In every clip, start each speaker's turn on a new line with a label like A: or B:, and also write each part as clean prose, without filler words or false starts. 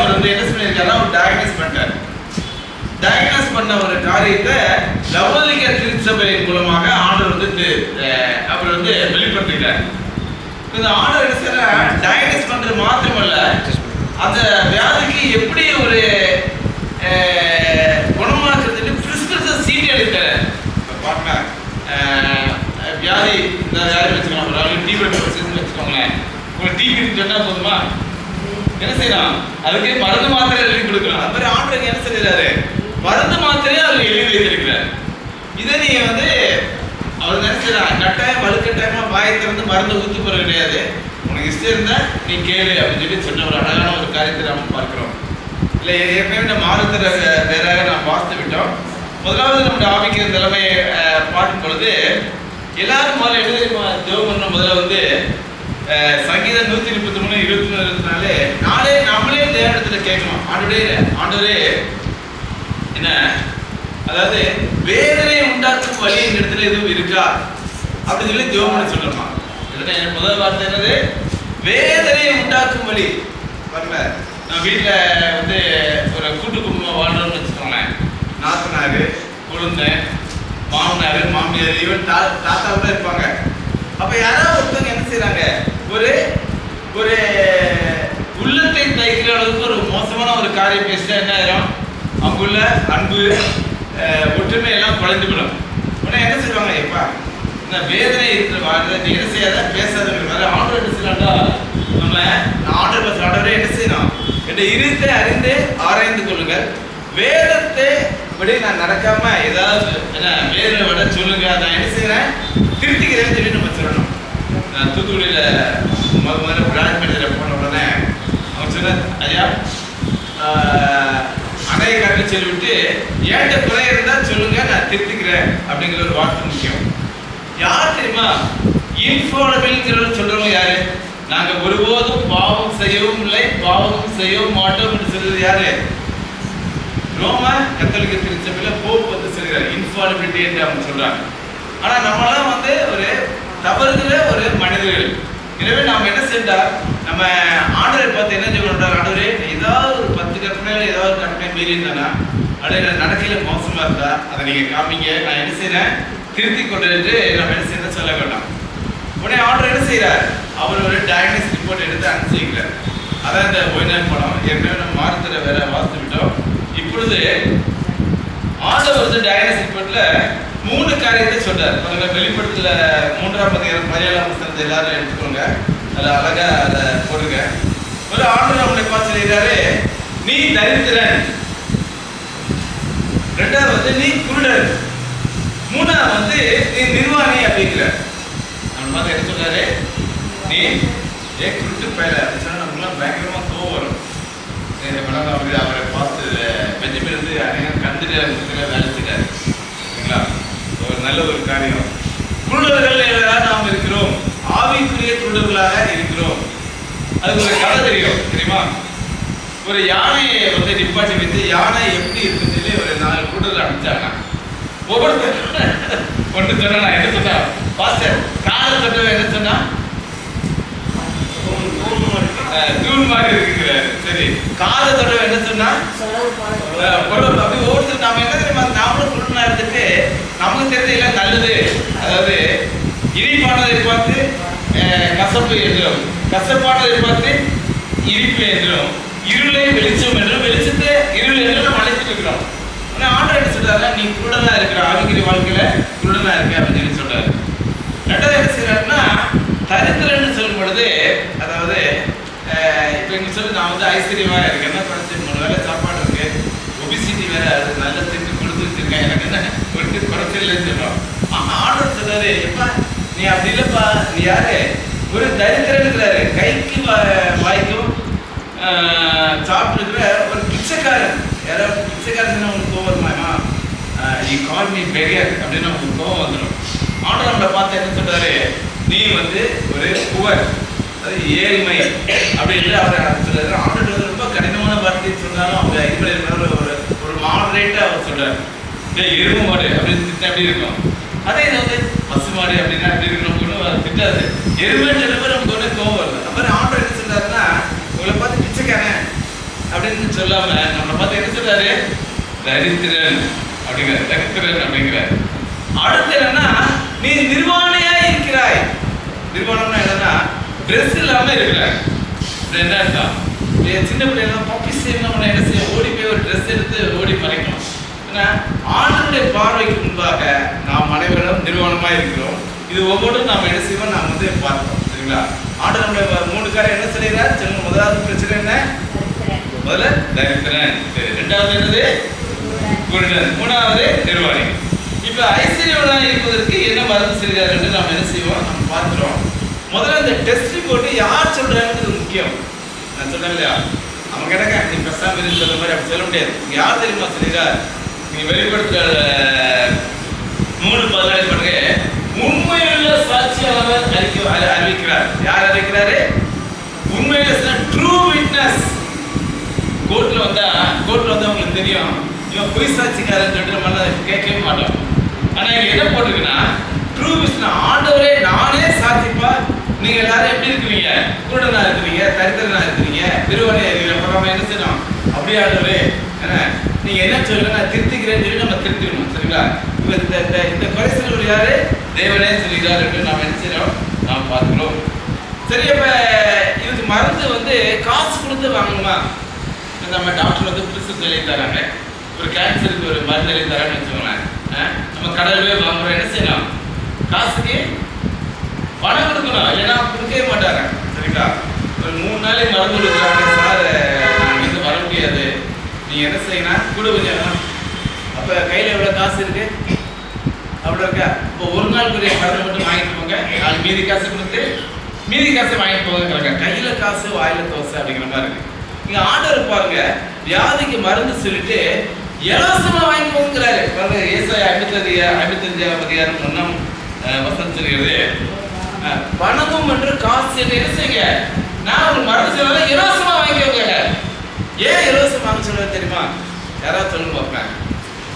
A: அவர் வந்து என்ன பண்ணியிருக்காருன்னா ஒரு டயக்னோஸ் பண்ணிட்டார். டயக்னோஸ் பண்ண ஒரு காரியத்தை லவோதிக்கா திருச்சபையின் மூலமாக ஆண்டவர் வந்து அவர் வந்து வெளிப்படுத்திட்டார். இந்த ஆண்டவர் என்ன செய்யற டயக்னோஸ் பண்றது மாத்திரமல்ல, அந்த வியாதிக்கு எப்படி ஒரு குணமாக்குறதுக்கு பிரிஸ்கிரிப்ஷன் சீட் அளித்தார். பாருங்க, வியாதி இந்த வியாதி வச்சுக்கலாம், ஒரு டிபெட் வச்சுக்கோங்களேன். உங்களுக்கு டிபி சொன்னா போதுமா? என்ன செய்யலாம்? அதுக்கு மருந்து மாத்திரை எழுதி கொடுக்கலாம். அது மாதிரி ஆண்டவர் என்ன செய்யறாரு? மருந்து மாத்திரையே அவர் எழுதி வைத்திருக்கிறார். இதை நீங்க வந்து அவர் நினைச்சார் கட்டாயம் வலுக்கட்டாயமா வாயை திறந்து மருந்து ஊத்து போற கிடையாது. உனக்கு இஷ்டம் இருந்தா நீ கேளு அப்படின்னு சொல்லி சொன்ன ஒரு அழகான ஒரு காரியத்தை நாம் பார்க்கிறோம். இல்லை, ஏற்கனவே நம்ம ஆறுதல் வேறாக நாம் பார்த்து விட்டோம். முதலாவது நம்முடைய ஆவிக்கிற நிலைமையை பார்க்கும் பொழுது எல்லாரும் முதல்ல என்ன தெரியுமா ஜெபம் பண்ண? முதல்ல வந்து சங்கீதம் 133 23 நாளே நம்மளே தேவனிடத்துல கேட்கணும். ஆண்டவரே என்ன, அதாவது வேதனை உண்டாக்கும் வழி இந்த இடத்துல எதுவும் இருக்கா அப்படின்னு சொல்லி ஜெபம் பண்ண சொல்லணுமா? முதல் வார்த்தை என்னது? வேதனை உண்டாக்கும் வழி. பாருங்க, நான் வீட்டில் வந்து ஒரு கூட்டு குடும்பம் வாழ்றோம்னு வச்சுக்கோங்களேன். நாத்தனார், குழந்தை, மாமனார், மாமியார், ஈவன் தாத்தா கூட இருப்பாங்க. அப்போ யாராவது ஒருத்தவங்க என்ன செய்யறாங்க? ஒரு ஒரு உள்ளத்தை தைக்கிற அளவுக்கு ஒரு மோசமான ஒரு காரியம் பேசிட்டா என்ன ஆயிரும்? அவங்குள்ள அன்பு ஒற்றுமை எல்லாம் குறைந்து விடும். உடனே என்ன செய்வாங்க? எப்பா இந்த வேதனை இருக்கிற வாழ்க்கை நீ என்ன செய்யாத பேசாதுங்கிற மாதிரி ஆண்டவர் என்ன செய்யலாம்டா? நம்ம ஆண்டவர் பேசுகிற ஆண்டவரே என்ன செய்யணும்? என்ற இருத்தை அறிந்து ஆராய்ந்து கொள்ளுங்கள். வேதத்தை படி நான் நடக்காம ஏதாவது என்ன வேதனை விட சொல்லுங்க, நான் என்ன செய்யறேன் திருத்திக்கிறேன்னு சொல்லி நம்ம சொல்லணும். நான் தூத்துக்குடியில் முதல்ல பிரான்ச் மேனேஜரை போன உடனே அவன் சொன்ன, ஐயா அணையை காட்டி சொல்லிவிட்டு ஏன்ட்ட குறை இருந்தால் சொல்லுங்க, நான் திருத்திக்கிறேன் அப்படிங்கிற ஒரு வார்த்தை முக்கியம். யார் தெரியுமா? இன்ஃபாலபிள்ங்கிறத சொல்றவங்க யாரு? நாங்கள் ஒருபோதும் பாவம் செய்யவும் இல்லை, பாவமும் செய்யவும் மாட்டோம் என்று சொல்றது யாரு? ரோம கத்தோலிக்க திருச்சபையில் போப் வந்து சொல்கிறார் இன்ஃபாலபிலிட்டி என்று அவங்க சொல்றாங்க. ஆனா நம்மளாம் வந்து ஒரு தவறுகிற ஒரு மனிதர்கள். எனவே நாம் என்ன செஞ்சா நம்ம ஆண்டவரை பார்த்து என்ன சொல்றாரு? ஆண்டவரே, ஏதாவது ஒரு 10 கற்பனைகள் ஏதாவது கற்பனை மீறி இருந்தானா, அப்படியே நடக்கையில மோசமா இருந்தா அதை நீங்க காமிங்க, நான் என்ன செய்யறேன் திருத்தி கொண்டு நம்ம என்ன செய்யணும் சொல்ல வேண்டாம். உடனே ஆண்டவர் என்ன செய்யறார்? அவர் ஒரு டயக்னோஸ் ரிப்போர்ட் எடுத்து அனுப்பிச்சிக்கிறார். அதான் இந்த ஒயினான் படம். ஏற்கனவே நம்ம மாறுதலை வேற வாசித்து விட்டோம். இப்பொழுது ஆண்டவர் வந்து டயக்னோஸ் ரிப்போர்ட்ல 3 காரியத்தை சொல்றார். வெளிப்படுத்தல 3ஆம் அதிகாரம் 17ஆம் வசனத்தை எல்லாரும் எடுத்துக்கோங்க. அதில் அழகா அதை போடுங்க. ஒரு ஆண்டவர் நம்மளை பார்த்து சொல்லிடுறாரு, நீ தரித்திரன். 2வது வந்து நீ குருடர். 3வது வந்து நீ நிர்வாணி அப்படிங்கிற. நம்ம பார்த்து என்ன சொல்றாரு? நீ குருட்டு பயில அப்படின்னு சொன்னா நம்மளாம் பயங்கரமா கோவம் வரும். அவரை பார்த்து பெஞ்சமின் வந்து அநேகம் கண்டுட்டு வேலை செய்றாரு. சரிங்களா? ஒரு நல்ல ஒரு காரியம். குருடர்கள் நாம் இருக்கிறோம், ஆவிக்குரிய குருடர்களாக இருக்கிறோம். அதுக்கு ஒரு கதை தெரியும் தெரியுமா? ஒரு யானையை வந்து நிப்பாட்டி வைத்து யானை எப்படி இருக்குன்னு சொல்லி ஒரு 4 குருடர்கள் அனுப்பிச்சாங்க. ஒவ்வொருத்தர் ஒன்று சொன்னா என்ன சொன்னா? பாஸ்டர் காலை தொட்டவன் என்ன சொன்னா? தூள் மாதிரி இருக்குங்கிறாரு. சரி, காலை தொட்டவன் என்ன சொன்னா? அப்படி ஒவ்வொருத்தர் நாம என்ன தெரியுமா? நாமளும் குருடனா இருந்துட்டு நமக்கு தெரிஞ்ச நல்லது, அதாவது இனிப்பானதை பார்த்து கசப்பு என்றும், கசப்பானதை பார்த்து இனிப்பு என்றும், இருளை வெளிச்சம் என்றும், வெளிச்சத்தை இருள் என்றும் நம்ம அழைச்சிட்டு இருக்கிறோம். ஆனால் ஆண்டவர் என்ன சொல்றாரு? நீ குருடனா இருக்கிற, ஆவிக்குரிய வாழ்க்கையில குருடனா இருக்க அப்படின்னு சொல்லி சொல்றாரு. 2வது என்ன செய்யறாருன்னா, தரித்திரன்னு சொல்லும் பொழுது, அதாவது இப்போ இங்கே சொல்லி நான் வந்து ஐஸ்வர்யமா இருக்கேன், என்ன படிச்சு 3 வேளை சாப்பாடு இருக்கு, ஒபிசிட்டி வேற, அது நல்ல திட்டு கொடுத்து வச்சிருக்கேன், எனக்கு என்ன ஒரு குறைச்சல் சொல்றோம். ஆண்டவர் சொல்றாரு, எப்பா நீ அப்படி இல்லப்பா, நீ யாரு? ஒரு தரித்திரன்கிறாரு, கைக்கு வாய்க்கும் சாப்பிட்டு ஒரு பிச்சைக்காரன். யாராவது பிச்சைக்காரன் உங்களுக்கு கோவம் வருமாமா? யூ கால் மீ பெரியர் அப்படின்னு உங்களுக்கு கோவம் வந்துடும். ஆண்டவர் நம்மளை பார்த்து என்ன சொல்றாரு? நீ வந்து ஒரு புவர், அது ஏழ்மை அப்படின்னு அவர் சொல்றாரு. ஆண்டவர் வந்து ரொம்ப கடினமான வார்த்தையை சொன்னாலும் அவங்க இது ஒரு மாடரேட்டா அவர் சொல்றாரு. எருமை மாடு அப்படின்னு திட்டம் எப்படி இருக்கும்? அதே வந்து பசு மாடு அப்படின்னா எப்படி இருக்கணும் திட்டாது. எருமைன்னு சொல்லும்போது நமக்கு ஒன்று கோவம் வருது. அந்த மாதிரி ஆண்டவர் என்ன சொல்றாருன்னா, உங்களை பார்த்து பிச்சைக்காரன் அப்படின்னு சொல்லாம நம்மளை பார்த்து என்ன சொல்றாரு? தரித்திரன் அப்படிங்கிறார், தரித்திரன் அப்படிங்கிறார். அடுத்து என்னன்னா, நீ நிர்வாணியா இருக்கிறாய். நிர்வாணம்னா என்னன்னா ட்ரெஸ் இல்லாம இருக்கிறாய். என்ன அர்த்தம்? சின்ன பிள்ளைங்க பப்பிஸ் என்ன செய்ய ஓடி போய் ஒரு ட்ரெஸ் எடுத்து ஓடி மறைக்கணும். ஏன்னா ஆண்டவருடைய பார்வைக்கு முன்பாக நாம் அனைவரும் நிர்வாணமா இருக்கிறோம். இது ஒவ்வொன்றும் நாம் என்ன செய்வோம், நாம் வந்து பார்ப்போம். சரிங்களா? ஆண்டவருடைய 3 காரியம் என்ன சொல்லிடுறார் சொல்லுங்க. முதலாவது பிரச்சனை என்ன? முதல்ல தரித்திரன். ரெண்டாவது என்னது? குருடன். மூணாவது நிர்வாணி. இப்ப ஐஸ்வர்யவனாக இருப்பதற்கு என்ன மருந்து செய்கிறார் என்று நாம் என்ன செய்வோம், நம்ம பார்க்கிறோம். முதல்ல இந்த டெஸ்ட் ரிப்போர்ட் யார் சொல்றாங்கிறது முக்கியம். நான் சொன்னேன் இல்லையா, அவங்க கிடக்க நீ பெருசாக விருந்து சொல்ற மாதிரி அப்படி சொல்ல முடியாது. யார் தெரியுமா சொல்லிடுறார்? நீங்க வெளிப்படுத்துற 3:14 பண்ணுங்க. உண்மையுள்ள சாட்சியாளர் அறிவிக்கிறார். யார் அறிவிக்கிறாரு? உண்மையில ட்ரூ விட்னஸ். கோர்ட்ல வந்தா உங்களுக்கு தெரியும், இவன் பொய் சாட்சிக்காரன் சொல்லிட்டு நம்ம கேட்கவே மாட்டோம். ஆனா இங்க என்ன போட்டிருக்குன்னா, ட்ரூ விட்னஸ். ஆண்டவரே நானே சாட்சிப்பா, நீங்க எல்லாரும் எப்படி இருக்கிறீங்க? குருடனா இருக்கிறீங்க, தரித்திரனா இருக்கிறீங்க, நிர்வாணியா இருக்கிறீங்க. நம்ம என்ன செய்யணும்? அப்படியே ஆண்டவரே நீங்க என்ன சொல்லுங்க, நான் திருத்திக்கிறேன்னு சொல்லி நம்ம திருத்திக்கணும். சரிங்களா? இந்த குறை சொல்லுவது யாரு? தேவனே சொல்லுகிறார் என்று நாம் என்ன செய்யறோம், நாம் பார்க்கிறோம். சரி, அப்ப இதுக்கு மருந்து வந்து காசு கொடுத்து வாங்கணுமா? நம்ம டாக்டர் வந்து புதுசு எழுதி தராங்க, ஒரு கேன்சருக்கு ஒரு மருந்து எழுதி தரான்னு வச்சுக்கோங்களேன். நம்ம கடையிலே வாங்குறோம், என்ன செய்யணும்? காசுக்கு பணம் கொடுக்கணும், இல்லைன்னா கொடுக்கவே மாட்டாங்க. சரிங்களா? ஒரு 3 நாளைக்கு மருந்து கொடுக்குறாங்க, சார் இருந்து வர முடியாது, நீங்க என்ன செய்யணும், கூட கொஞ்சம். அப்ப கையில எவ்வளவு காசு இருக்கு? அவ்வளோ இருக்கா? இப்போ ஒரு நாளுக்குரிய கடனை மட்டும் வாங்கிட்டு போங்க, நாள் மீதி காசு கொடுத்து மீதி காசை வாங்கிட்டு போங்க. கையில காசு வாயில தோசை அப்படிங்கிற மாதிரி இருக்கு. இங்க ஆர்டர் பாருங்க, வியாதிக்கு மருந்து சொல்லிட்டு இலவசமா வாங்கி போங்கிறாரு. பாருங்க, ஏசாயா 55 அதிகாரம் 1 வசனம் சொல்கிறது, பணமும் என்று காசு என்று என்ன செய்யுங்க, நான் ஒரு மருந்து சொன்னாலும் இலவசமா வாங்கிக்கோங்க. ஏன் இலவசம் வாங்க சொல்றது தெரியுமா? யாராவது சொல்லுங்க பார்ப்பேன்.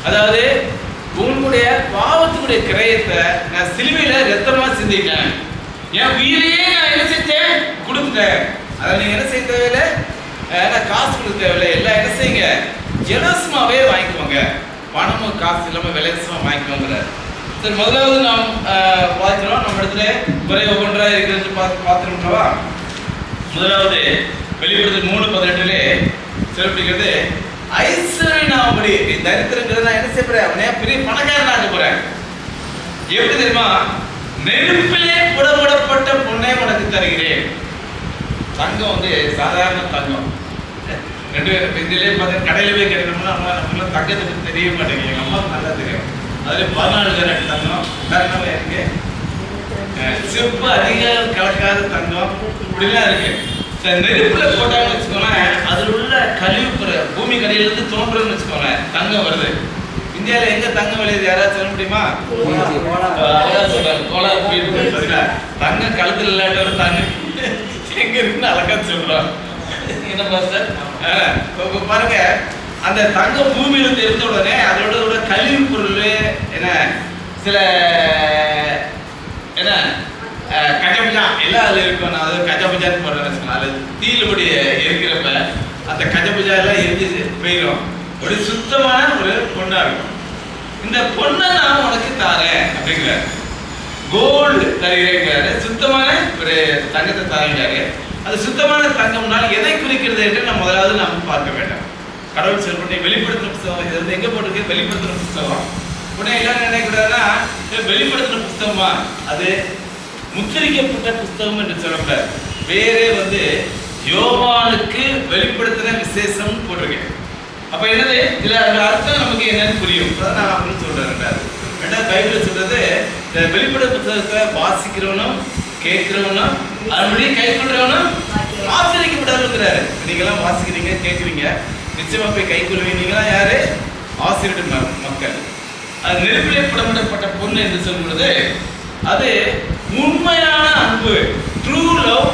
A: அதாவது உங்களுடைய பாவத்துக்குடைய கிரயத்தை நான் சிலுவையில ரத்தமா சிந்திட்டேன், என் உயிரையே நான் என்ன செஞ்சேன், கொடுத்துட்டேன். அதை நீங்க என்ன செய்ய தேவையில்லை, நான் காசு கொடுக்க தேவையில்லை, எல்லாம் என்ன செய்யுங்க, இலவசமாவே வாங்கிக்குவாங்க. பணமும் காசு இல்லாம விலைசமா வாங்கிக்குவாங்க. சரி, முதலாவது நாம் பார்க்கிறோம், நம்ம இடத்துல குறை ஒவ்வொன்றா இருக்கிறது பார்த்துருக்கோம்வா. முதலாவது வெளிப்படுத்தல் 3:18 சொல்லப்படுகிறது, ஐஸ்வர்யனாகும்படி. நீ தரித்திரங்கிறத நான் என்ன செய்ய போறேன், அவனே பெரிய பணக்காரன் ஆக்க போறேன். எப்படி தெரியுமா? நெருப்பிலே புடமுடப்பட்ட பொண்ணை உனக்கு தருகிறேன். தங்கம் வந்து சாதாரண தங்கம். 2 பேரும் இதிலே பார்த்து கடையில போய் கிடைக்கணும்னா நம்மளால தங்கத்தை பற்றி தெரிய மாட்டேங்குது. எங்கள் அம்மாவுக்கு நல்லா தெரியும். அதில் 14 கேரட் தங்கம், வேற என்ன இருக்கு, சிவப்பு அதிகம் கலக்காத தங்கம், இப்படிலாம் இருக்கு. நெருப்புல போட்டாங்கன்னு வச்சுக்கோங்களேன், அதில் உள்ள கழிவு பூமி கடையிலிருந்து தோன்றுன்னு வச்சுக்கோங்களேன், தங்கம் வருது. இந்தியாவில் எங்க தங்கம் விளையுது யாராவது சொல்ல முடியுமா? தங்கம் கழுத்துல இல்லாட்ட தங்கம் எங்க இருக்குன்னு அழகா சொல்றோம். என்ன பாருங்க, பாருங்க, அந்த தங்கம் பூமியிலிருந்து எடுத்த உடனே அதோட கழிவு பொருள் என்ன, சில என்ன கஜபஜா எல்லாம் அதில் இருக்கும். நான் அதை கஜபஜான்னு போடுறேன்னு வச்சுக்கோங்க. அதில் தீயிலுபடி எரிக்கிறப்ப அந்த கஜபஜா எல்லாம் எரிஞ்சு போயிடும். ஒரு சுத்தமான ஒரு பொண்ணா இருக்கும். இந்த பொண்ணை நான் உனக்கு தாரேன் அப்படிங்கிறாரு. கோல்டு தருகிறாரு, சுத்தமான ஒரு தங்கத்தை தருகிறாரு. அது சுத்தமான தங்கம்னால எதை குறிக்கிறது என்று நம்ம முதலாவது நாம் பார்க்க வேண்டாம். கடவுள் சொல்லி வெளிப்படுத்தின புத்தகம், இது வந்து எங்க போட்டிருக்கு, வெளிப்படுத்தின புத்தகம். உடனே எல்லாரும் நினைக்கிறாருன்னா, வெளிப்படுத்தின புத்தகமா, அது முத்திரிக்கப்பட்ட புத்தகம் என்று சொல்லக்கூடாது. வேறே வந்து யோவானுக்கு வெளிப்படுத்தின விசேஷம் போட்டிருக்கேன். அப்ப என்னது, இதுல அர்த்தம் நமக்கு என்னன்னு புரியும். நான் அப்படின்னு சொல்றேன். ரெண்டாவது பைபிள் சொல்றது, இந்த வெளிப்பட புத்தகத்தை வாசிக்கிறவனும் கேட்கிறவனும் அதனுடைய கை கொள்றவனும் ஆசிரியக்கப்படாதுங்கிறாரு. நீங்களாம் வாசிக்கிறீங்க, கேட்குறீங்க, நிச்சயமா போய் கை கொள்வீங்க. நீங்களாம் யாரு? ஆசிரியர் மக்கள். அது நெருப்பிலே புடமிடப்பட்ட பொண்ணு என்று சொல்றது, அது உண்மையான அன்பு, ட்ரூ லவ்,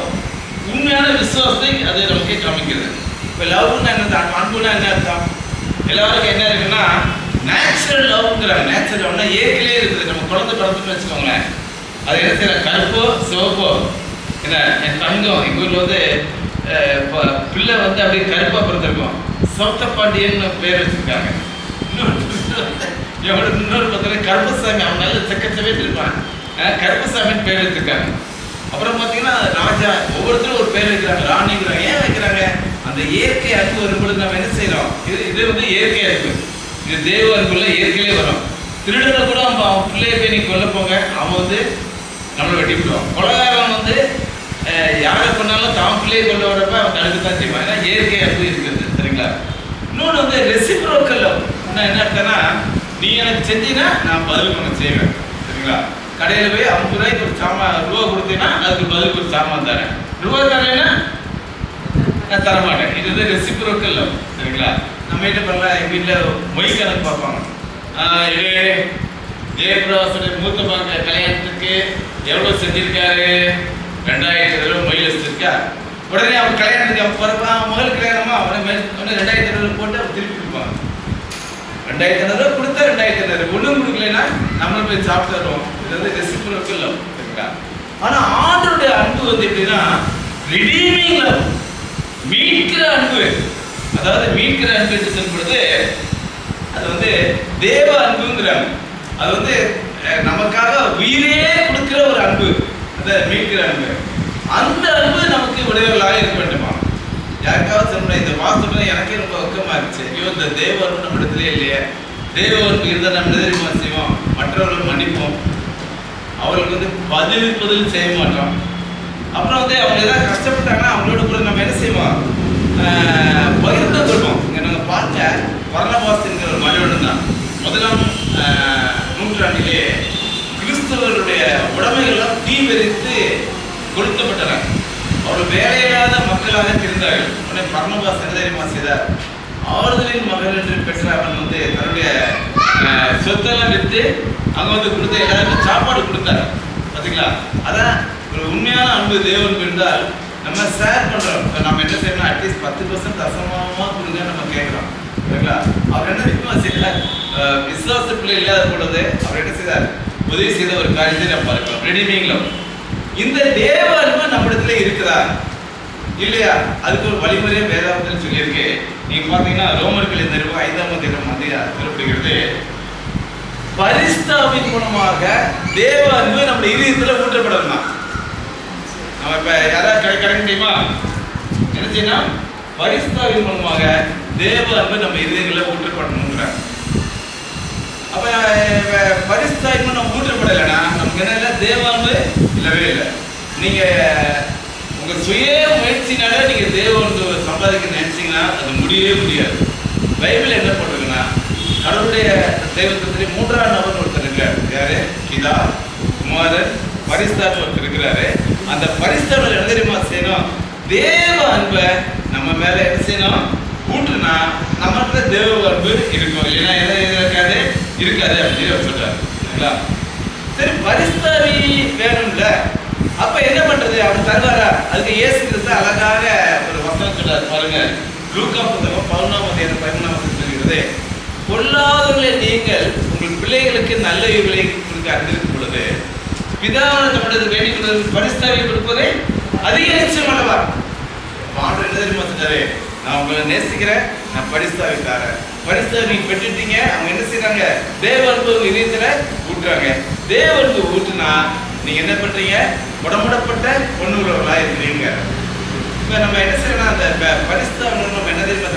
A: உண்மையான விசுவாசத்தை அது நமக்கு காமிக்கிறது. இப்போ லவ்னா என்ன, அன்புனா என்ன அர்த்தம்? எல்லாருக்கும் என்ன இருக்குன்னா, நேச்சுரல் லவ்ங்கிறாங்க. நேச்சுரல் லவ்னா ஏற்கனவே இருக்குது. நம்ம குழந்தை பிறந்துன்னு வச்சுக்கோங்களேன், அது என்ன செய்யற, கருப்போ சிவப்போ என்ன, என் தங்கம். எங்கள் ஊரில் வந்து பிள்ளை வந்து அப்படியே கருப்பா பிறந்திருக்கும், சௌத்த பாண்டியன்னு பேர் வச்சிருக்காங்க. இன்னொரு பார்த்தீங்கன்னா கருப்பசாமி, அவன் நல்ல செக்கச்சவே இருப்பான், கருப்பசாமின்னு பேர் வச்சிருக்காங்க. அப்புறம் பார்த்தீங்கன்னா ராஜா, ஒவ்வொருத்தரும் ஒரு பேர் வைக்கிறாங்க, ராணிங்கிறாங்க. ஏன் வைக்கிறாங்க? அந்த இயற்கை அன்பு வரும்பொழுது நம்ம என்ன செய்யறோம்? இது வந்து இயற்கை அன்பு, இது தேவ அன்புல இயற்கையிலே வரும். திருடனை கூட அவன் பிள்ளைய போய் நீ கொல்ல போங்க, அவன் வந்து நம்மளை வெட்டி விடுவான். கொலைகாரன் வந்து யாரை பண்ணாலும் தான் பிள்ளையை கொண்டு வரப்ப அவன் தடுக்கத்தான் செய்வான். ஏன்னா இயற்கை அன்பு இருக்குது, சரிங்களா? இன்னொன்று வந்து ரெசிப்ரோக்கல் என்ன அர்த்தம்னா, நீ எனக்கு செஞ்சீங்கன்னா நான் பதில் உனக்கு செய்வேன், சரிங்களா? கடையில் போய் 50 ரூபாய்க்கு ஒரு சாமான் ரூபா கொடுத்தீங்கன்னா அதுக்கு பதிலுக்கு ஒரு சாமான் தரேன், ரூபா தரேன்னா நான் தரமாட்டேன். இது வந்து ரெசிப்ரோக்கல், சரிங்களா? நம்ம என்ன பண்ணலாம், எங்கள் வீட்டில் மொய் கணக்கு பார்ப்பாங்க. ஜெயபிரகாசோட மூத்த மக கல்யாணத்துக்கு எவ்வளோ செஞ்சிருக்காரு, 2000 மொய் வச்சிருக்கா. உடனே அவன் கல்யாணத்துக்கு அவன் பிறப்பா, மகள் கல்யாணமா அவனை 2000 போட்டு அவன் திருப்பி கொடுப்பாங்க. 2000 கொடுத்தா 2000, ஒன்றும் கொடுக்கலன்னா நம்மளை போய் சாப்பிட்டு வருவோம். இது வந்து ரெசிப்ரோக்கல், சரிங்களா? ஆனால் ஆண்டவருடைய அன்பு வந்து எப்படின்னா ரிடீமிங் லவ், மீட்கிற அன்பு. அதாவது மீட்கிற அன்பு என்று சொல்லும்பொழுது அது வந்து தேவ அன்புங்கிறாங்க. அது வந்து நமக்காக உயிரே கொடுக்கிற ஒரு அன்பு, அந்த மீட்கிற அன்பு. அந்த அன்பு நமக்கு உடையவர்களாக இருக்க வேண்டுமா? யாருக்காவது சொல்ல இந்த வாசத்துல எனக்கே ரொம்ப வெக்கமா இருந்துச்சு. ஐயோ, இந்த தேவ அன்பு நம்ம இடத்துலயே இல்லையே. தேவ அன்பு இருந்தால் நம்ம எதிர்மா செய்வோம், மற்றவர்களுக்கு மன்னிப்போம், அவர்களுக்கு வந்து பதில் செய்ய மாட்டோம். அப்புறம் வந்து அவங்க ஏதாவது கஷ்டப்பட்டாங்கன்னா அவங்களோட கூட நம்ம என்ன செய்வோம், பகிர்ந்து கொள்வோம். இங்கே நாங்கள் பார்த்த பர்னபாஸ்ங்கிற ஒரு மனிதன் தான் 1ஆம் நூற்றாண்டிலே கிறிஸ்தவர்களுடைய உடைமைகள்லாம் தீவிரித்து கொடுக்கப்பட்டன. அவர் வேலையில்லாத மக்களாக இருந்தார்கள். உடனே பர்னபாஸ் என்ன தெரியுமா செய்தார்? ஆறுதலின் மகள் என்று பெற்ற அவன் வந்து தன்னுடைய சொத்தெல்லாம் விற்று அங்கே வந்து கொடுத்த எல்லாருக்கும் சாப்பாடு கொடுத்தாரு. பார்த்தீங்களா? அதான் ஒரு உண்மையான அன்பு. தேவன் இருந்தால் நம்ம ஷேர் பண்ணுறோம். நம்ம என்ன செய்யணும், அட்லீஸ்ட் 10% தசமமாக கொடுங்க நம்ம கேட்குறோம், சரிங்களா? அவர் என்ன தெரியுமா செய்தார்? விசுவாச பிள்ளை இல்லாத பொழுது அவர் என்ன செய்தார்? உதவி செய்த ஒரு காரியத்தை நம்ம பார்க்கலாம். ரெடிமீங்களோ இந்த தேவ அன்பு நம்ம இடத்துல இருக்குதா இல்லையா? அதுக்கு ஒரு வழிமுறையை வேதாந்தத்தில் சொல்லியிருக்கு. நீங்க பார்த்தீங்கன்னா ரோமர்களின் நிறுவனம் 5ஆம் அதிகாரம் சொல்லப்படுகிறது, பரிஸ்தாவின் மூலமாக தேவ அன்பு நம்ம இதயத்தில் ஊற்றப்படணும். நம்ம இப்ப யாராவது கிடைக்க முடியுமா? என்ன செய்யணும்? பரிஸ்தாவின் மூலமாக தேவ அன்பு நம்ம இதயங்களில் ஊற்றப்படணுங்கிற. அப்ப பரிஸ்தாவின் நம்ம ஊற்றப்படலைன்னா நமக்கு என்ன இல்லை, தேவ அன்பு இல்லவே இல்லை. நீங்க உங்க சுய முயற்சினால நீங்க தேவ அன்பு சம்பாதிக்க நினைச்சீங்கன்னா அது முடியவே முடியாது. பைபிள் என்ன போட்டிருக்குன்னா, கடவுளுடைய தெய்வத்திலே 3ஆம் நபர் ஒருத்தர் இருக்காரு. யாரு? பிதா, குமாரன், பரிசுத்தாவி ஒருத்தர் இருக்கிறாரு. அந்த பரிசுத்தாவில என்ன தெரியுமா செய்யணும்? தேவ அன்பை நம்ம மேல என்ன செய்யணும்? ஊற்றுனா நம்மகிட்ட தேவ அன்பு இருக்கும். இல்லைன்னா எதை இருக்காது அப்படின்னு அவர் சொல்றாரு, சரிங்களா? சரி, பரிசுத்தாவி வேணும்ல, அப்ப என்ன பண்றது? அவர் தருவாரா? அதுக்கு இயேசு கிறிஸ்து அழகாக ஒரு வசனம் சொல்றாரு பாருங்க. லூக்கா புத்தகம் 11ஆம் அதிகாரம் 13ஆம் சொல்கிறது, பொல்லாதவர்களே நீங்கள் உங்கள் பிள்ளைகளுக்கு நல்ல ஈவுகளை கொடுக்க அறிந்திருக்கும் பொழுது பிதாவான நம்முடைய வேண்டிக் கொள்வதற்கு பரிசுத்தாவியை கொடுப்பதே அதிக நிச்சயம் அல்லவா? ஆண்டவர் என்ன தெரியுமா சொன்னாரு? நான் உங்களை நேசிக்கிறேன், நான் பரிசுத்தாவி தரேன். பரிசுத்தாவி பெற்றுட்டீங்க. அவங்க என்ன செய்யறாங்க? தேவ அன்பு இதயத்துல ஊட்டுறாங்க. தேவ அன்பு ஊட்டுனா நீங்க என்ன பண்றீங்க? உடம்புடப்பட்ட பொண்ணுள்ளவர்களா இருக்கிறீங்க. இப்ப நம்ம என்ன செய்யணும்? அந்த பரிசுத்தாவி நம்ம என்ன தெரியுமா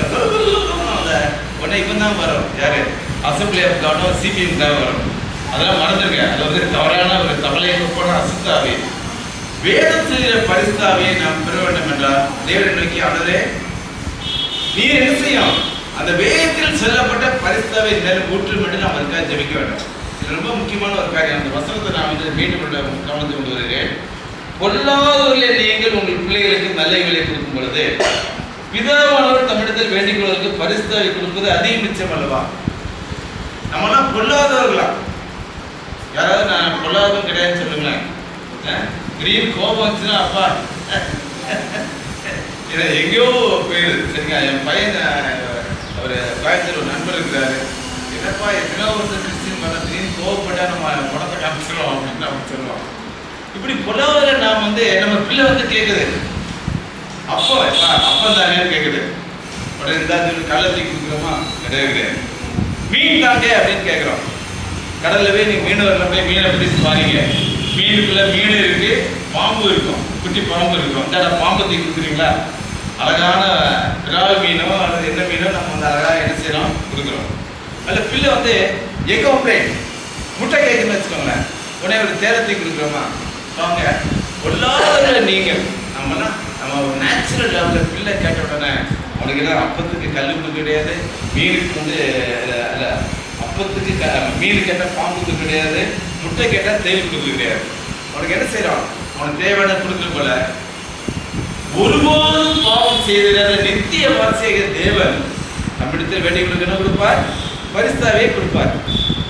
A: அந்த உடனே இவன் தான் வரும். யாரு? அசம்பிளி ஆஃப் காட், சிபிஎம் தான் வரும். அதெல்லாம் மறந்துருங்க. அது வந்து தவறான ஒரு தமிழை போன அசுத்தாவி. வேதம் செய்கிற பரிசுத்தாவியை நாம் பெற வேண்டும் என்றால் தேவனை நோக்கி, ஆண்டவரே நீர் என்ன செய்யும்? அந்த வேதத்தில் சொல்லப்பட்ட பரிசுத்தாவை மேல ஊற்றும் என்று நாம் அதுக்காக ஜெபிக்க வேண்டும். இது ரொம்ப முக்கியமான ஒரு காரியம். அந்த வசனத்தை நான் வந்து மீண்டும் கவனத்தை கொண்டு வருகிறேன். பொல்லாதவர்களே நீங்கள் உங்கள் பிள்ளைகளுக்கு நல்ல ஈவுகளை கொடுக்கும் பொழுது பிதாவானவர் தமிழத்தில் வேண்டிக் கொள்வதற்கு பரிசுத்தாவை கொடுப்பது அதிக மிச்சம் அல்லவா? நம்மளாம் பொல்லாதவர்களா? யாராவது நான் பொல்லாதவன் கிடையாதுன்னு சொல்லுங்களேன். திடீர்னு கோபம் வந்துச்சுன்னா அப்பா எங்கேயோ போயிடுது, சரிங்களா? என் பையன் அவர் கோயம்புத்தூர் ஒரு நண்பர் இருக்கிறாரு. என்னப்பா எத்தனையோ வருஷம் கிறிஸ்டின் பண்ண திடீர்னு கோவப்பட்டா நம்ம பணத்தை காமிச்சிடுவோம் அப்படின்னு நம்ம சொல்லுவோம். இப்படி பொல்லாதவரை நாம் வந்து நம்ம பிள்ளை வந்து கேட்குது, அப்பம் தானேன்னு கேட்குது. உடனே இருந்தால் கடலை தூக்கி கொடுக்குறோமா? கிடையாது கிடையாது. மீன் தாங்க அப்படின்னு கேட்குறோம். கடல்ல போய் நீங்கள் மீனவரில் போய் மீனை பிடிச்சி பாருங்க. மீனுக்குள்ள மீன் இருக்கு, பாம்பு இருக்கும், குட்டி பாம்பு இருக்கும். அந்த பாம்பை தூக்கி கொடுக்குறீங்களா? அழகான விரால் மீனோ அல்லது என்ன மீனோ நம்ம வந்து அழகாக என்ன செய்யறோம்? கொடுக்குறோம். அதில் பிள்ளை வந்து எங்கே கம்ப்ளைண்ட் முட்டை கேட்குன்னு வச்சுக்கோங்களேன். உடனே ஒரு தேரத்தை கொடுக்குறோமா? வாங்க பொல்லாத நீங்கள் நம்மலாம் நம்ம ஒரு நேச்சுரல் லெவலில் பிள்ளை கேட்ட உடனே அவனுக்கு எல்லாம் அப்பத்துக்கு கல் கொடுக்க கிடையாது, மீனுக்கு வந்து அப்பத்துக்கு மீன் கேட்டால் பாம்புக்கு கிடையாது, முட்டை கேட்டால் தேல் கொடுக்க கிடையாது. அவனுக்கு என்ன செய்யறான்? அவனுக்கு தேவையான கொடுக்குற போல ஒருபோதும் பாவம் செய்திடாத நித்திய வாசியாக தேவன் நம்மிடத்தில் வேண்டிய கொடுக்க என்ன கொடுப்பார்? பரிசாவே கொடுப்பார்.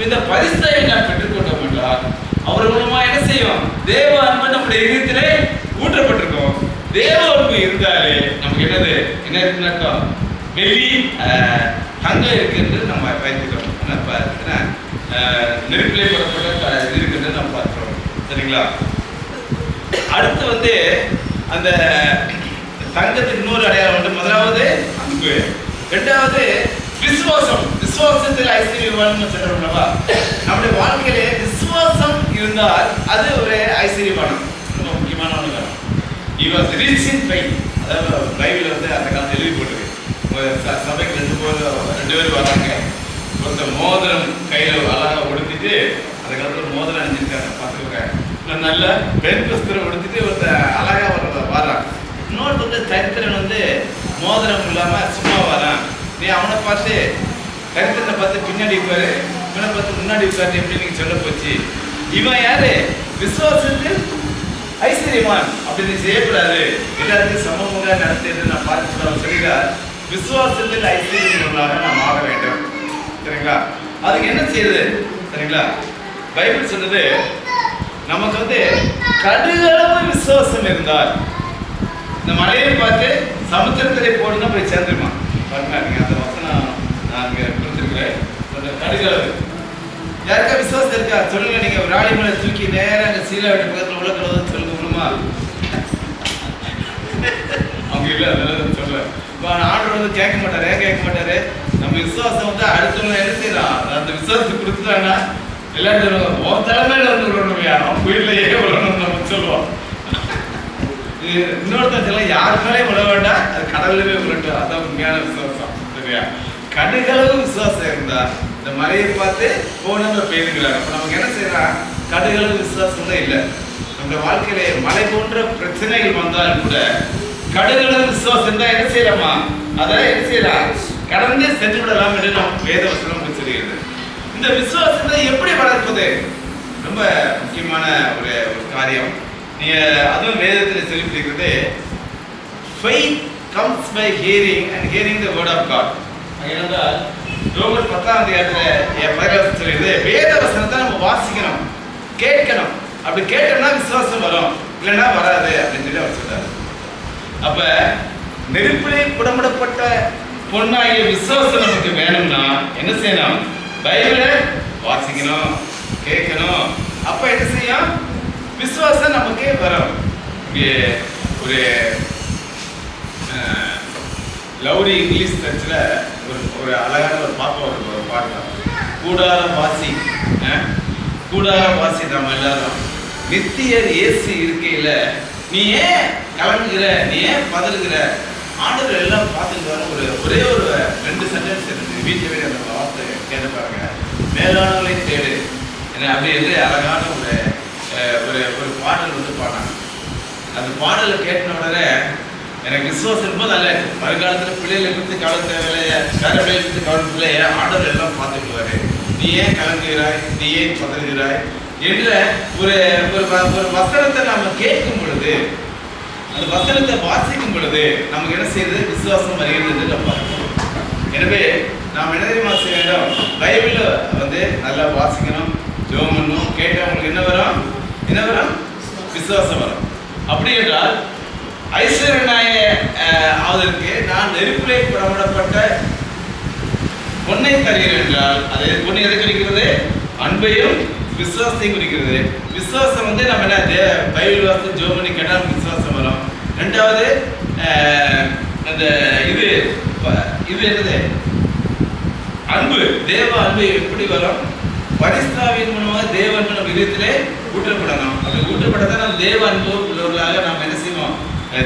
A: இந்த பரிசாவை நாம் பெற்றுக்கொண்டோம் என்றால் அவர் மூலமா என்ன செய்யும்? தேவ அன்பு நம்முடைய இதயத்திலே ஊற்றப்பட்டிருக்கோம். தேவ அன்பு இருந்தாலே நமக்கு என்னது என்ன இருக்குன்னாக்கா வெள்ளி தங்கம் இருக்கு என்று நம்ம வைத்துக்கிறோம். நெருப்பிலே புறப்பட்ட இது இருக்குன்னு நம்ம பார்க்கிறோம். சரிங்களா? அடுத்து வந்து அந்த தங்கத்துக்கு இன்னொரு அடையாளம் வந்து முதலாவது அன்பு, இரண்டாவது விசுவாசம். விசுவாசத்தில் ஐஸ்வர்யவான் சொல்றோம்லவா? நம்முடைய வாழ்க்கையிலே விசுவாசம் இருந்தால் அது ஒரு ஐஸ்வர்யவானம். ரொம்ப முக்கியமான ஒன்று. இவர் ரிச் ஃபெய்த், அதாவது பைபிள் வந்து அந்த காலத்தில் எழுதி போட்டுருக்கு. சபைக்கு ரெண்டு பேர் வராங்க. ஒருத்தர் மோதிரம் கையில் அழகாக உடுத்திட்டு அந்த காலத்தில் மோதிரம் அணிஞ்சிருக்காங்க, பார்த்துருக்காங்க. நல்ல பெண் வஸ்திரம் உடுத்திட்டு ஒருத்தர் அழகாக வரான். இன்னொரு வந்து தரித்திரன் வந்து மோதிரம் இல்லாமல் சும்மா வரான். நீ அவனை பார்த்து கருத்தனை பார்த்து பின்னாடி உட்காரு, இவனை பார்த்து முன்னாடி உட்காரு எப்படி நீங்க சொல்ல போச்சு? இவன் யாரு? விசுவாசத்தில் ஐஸ்வர்யவான். அப்படி நீ செய்யக்கூடாது, எல்லாத்தையும் சமமாக நடத்தி நான் பார்த்து சொல்லிட்டார். விசுவாசத்தில் ஐஸ்வர்யவானாக நாம் ஆக வேண்டும். சரிங்களா? அதுக்கு என்ன செய்யுது? சரிங்களா? பைபிள் சொன்னது நமக்கு வந்து கடுகளவு விசுவாசம் இருந்தால் இந்த மலையை பார்த்து சமுத்திரத்திலே போடுன்னா போய் சேர்ந்துருமா? பாருங்க, நீங்க அந்த வசனம் நான் கொடுத்துருக்கிறேன். கடுகளவு யாருக்கா விசுவாசம் இருக்கா? சொல்லுங்க. நீங்க ராணி மலை தூக்கி நேரம் அங்கே சீலா வீட்டு பக்கத்தில் உள்ள கிடவுன்னு சொல்லுங்க முடியுமா? அவங்க இல்லை, அதெல்லாம் சொல்ல. இப்போ ஆர்டர் வந்து கேட்க மாட்டாரு. நம்ம விசுவாசம் வந்து அடுத்தவங்க என்ன செய்யலாம்? அந்த விசுவாசம் கொடுத்துட்டாங்கன்னா எல்லாரும் சொல்லுவாங்க, உன் தலைமையில வந்து விடணுமையா, அவன் வீட்டிலேயே விடணும்னு நம்ம சொல்லுவோம். இன்னொருத்தன் சொல்ல யாரு மேலே விட வேண்டாம், அது கடவுளவே விடட்டும். அதான் உண்மையான விசுவாசம். சரியா? கடுகளவு விசுவாசம் இருந்தா இந்த மலையை பார்த்து போன பெய்துங்கிறாங்க. அப்ப நமக்கு என்ன செய்யலாம்? கடுகளவு விசுவாசம் தான் இல்லை. நம்ம வாழ்க்கையில மலை போன்ற பிரச்சனைகள் வந்தாலும் கூட கடுகளவு விசுவாசம் தான் என்ன செய்யலாமா? அதான் என்ன செய்யலாம்? கடந்து சென்று விடலாம் என்று நாம் வேத வசனம் சொல்லுகிறது. இந்த விசுவாசத்தை எப்படி வளர்ப்பது? ரொம்ப முக்கியமான ஒரு காரியம். நீங்க அதுவும் வேதத்தில் சொல்லியிருக்கிறது, faith comes by hearing and hearing the word of God. அதனால ரோமர் 10ஆம் அதிகாரத்தில் சொல்லியிருது, வேத வசனத்தை நம்ம வாசிக்கணும், கேட்கணும். அப்படி கேட்டோம்னா விசுவாசம் வரும், இல்லைன்னா வராது அப்படின்னு சொல்லி அவர் சொல்றாரு. அப்ப நெருப்பிலே புடமிடப்பட்ட பொன்னாகிய விசுவாசம் நமக்கு வேணும்னா என்ன செய்யணும்? பைபிளை வாசிக்கணும், கேட்கணும். அப்ப என்ன செய்யும்? விசுவாசம் நமக்கு வரும். இங்கே ஒரு லவ்லி இங்கிலீஷ் சர்ச்சில் ஒரு அழகான ஒரு பாப்பா ஒரு பாட்டு, கூடார வாசி நம்ம எல்லாரும் நித்தியர் இயேசு இருக்கையில் நீ ஏன் கலங்குகிற, நீ ஏன் பதறுகிற, ஆண்டவர் எல்லாம் பார்த்துட்டு வர ஒரே ஒரு 2 சென்டென்ஸ் இருக்கு. வீட்டில் அந்த வார்த்தை கேட்டு பாருங்க. மேலானவர்களை தேடு என்ன அப்படி என்று அழகான ஒரு பாடல் வந்து பாடினாங்க. அந்த பாடலை கேட்ட உடனே எனக்கு விசுவாசம் ரொம்ப நல்ல. வருங்காலத்தில் பிள்ளைகளை குறித்து கவலை தேவையில்லையே, வேற குறித்து கவலை இல்லையே, ஆண்டவர் எல்லாம் பார்த்துக்குவாரு. நீ ஏன் கலங்குகிறாய், நீ ஏன் பதறுகிறாய் என்ற ஒரு வசனத்தை நாம கேட்கும் பொழுது, அந்த வசனத்தை வாசிக்கும் பொழுது நமக்கு என்ன செய்யுது? விசுவாசம் வருகிறது என்று நம்ம பார்க்கணும். எனவே நாம் என்ன தெரியுமா செய்ய வேண்டும்? பைபிள் வந்து நல்லா வாசிக்கணும், ஜெபம் பண்ணணும். கேட்டவங்களுக்கு என்ன வரும்? விசுவாசம் வரும். அப்படி என்றால் ஐஸ்வர்யனாய ஆவதற்கு நான் நெருப்பிலே புடமிடப்பட்ட பொன்னை தருகிறேன் என்றால் அது பொண்ணு எதை குறிக்கிறது? அன்பையும் விசுவாசத்தையும் குறிக்கிறது. விசுவாசம் வந்து நம்ம என்ன பைபிள் வாசி ஜெபம் பண்ணி கேட்டால் விசுவாசம் வரும். 2வது அந்த இது இது என்னது அன்பு, தேவ அன்பு எப்படி வரும்? பரிசுத்தாவியின் மூலமாக தேவ அன்பு நம்ம இதயத்திலே ஊற்றப்படணும். அப்படி ஊற்றப்பட்டதான் நம்ம தேவ அன்பு உள்ளவர்களாக நாம் என்ன செய்வோம்?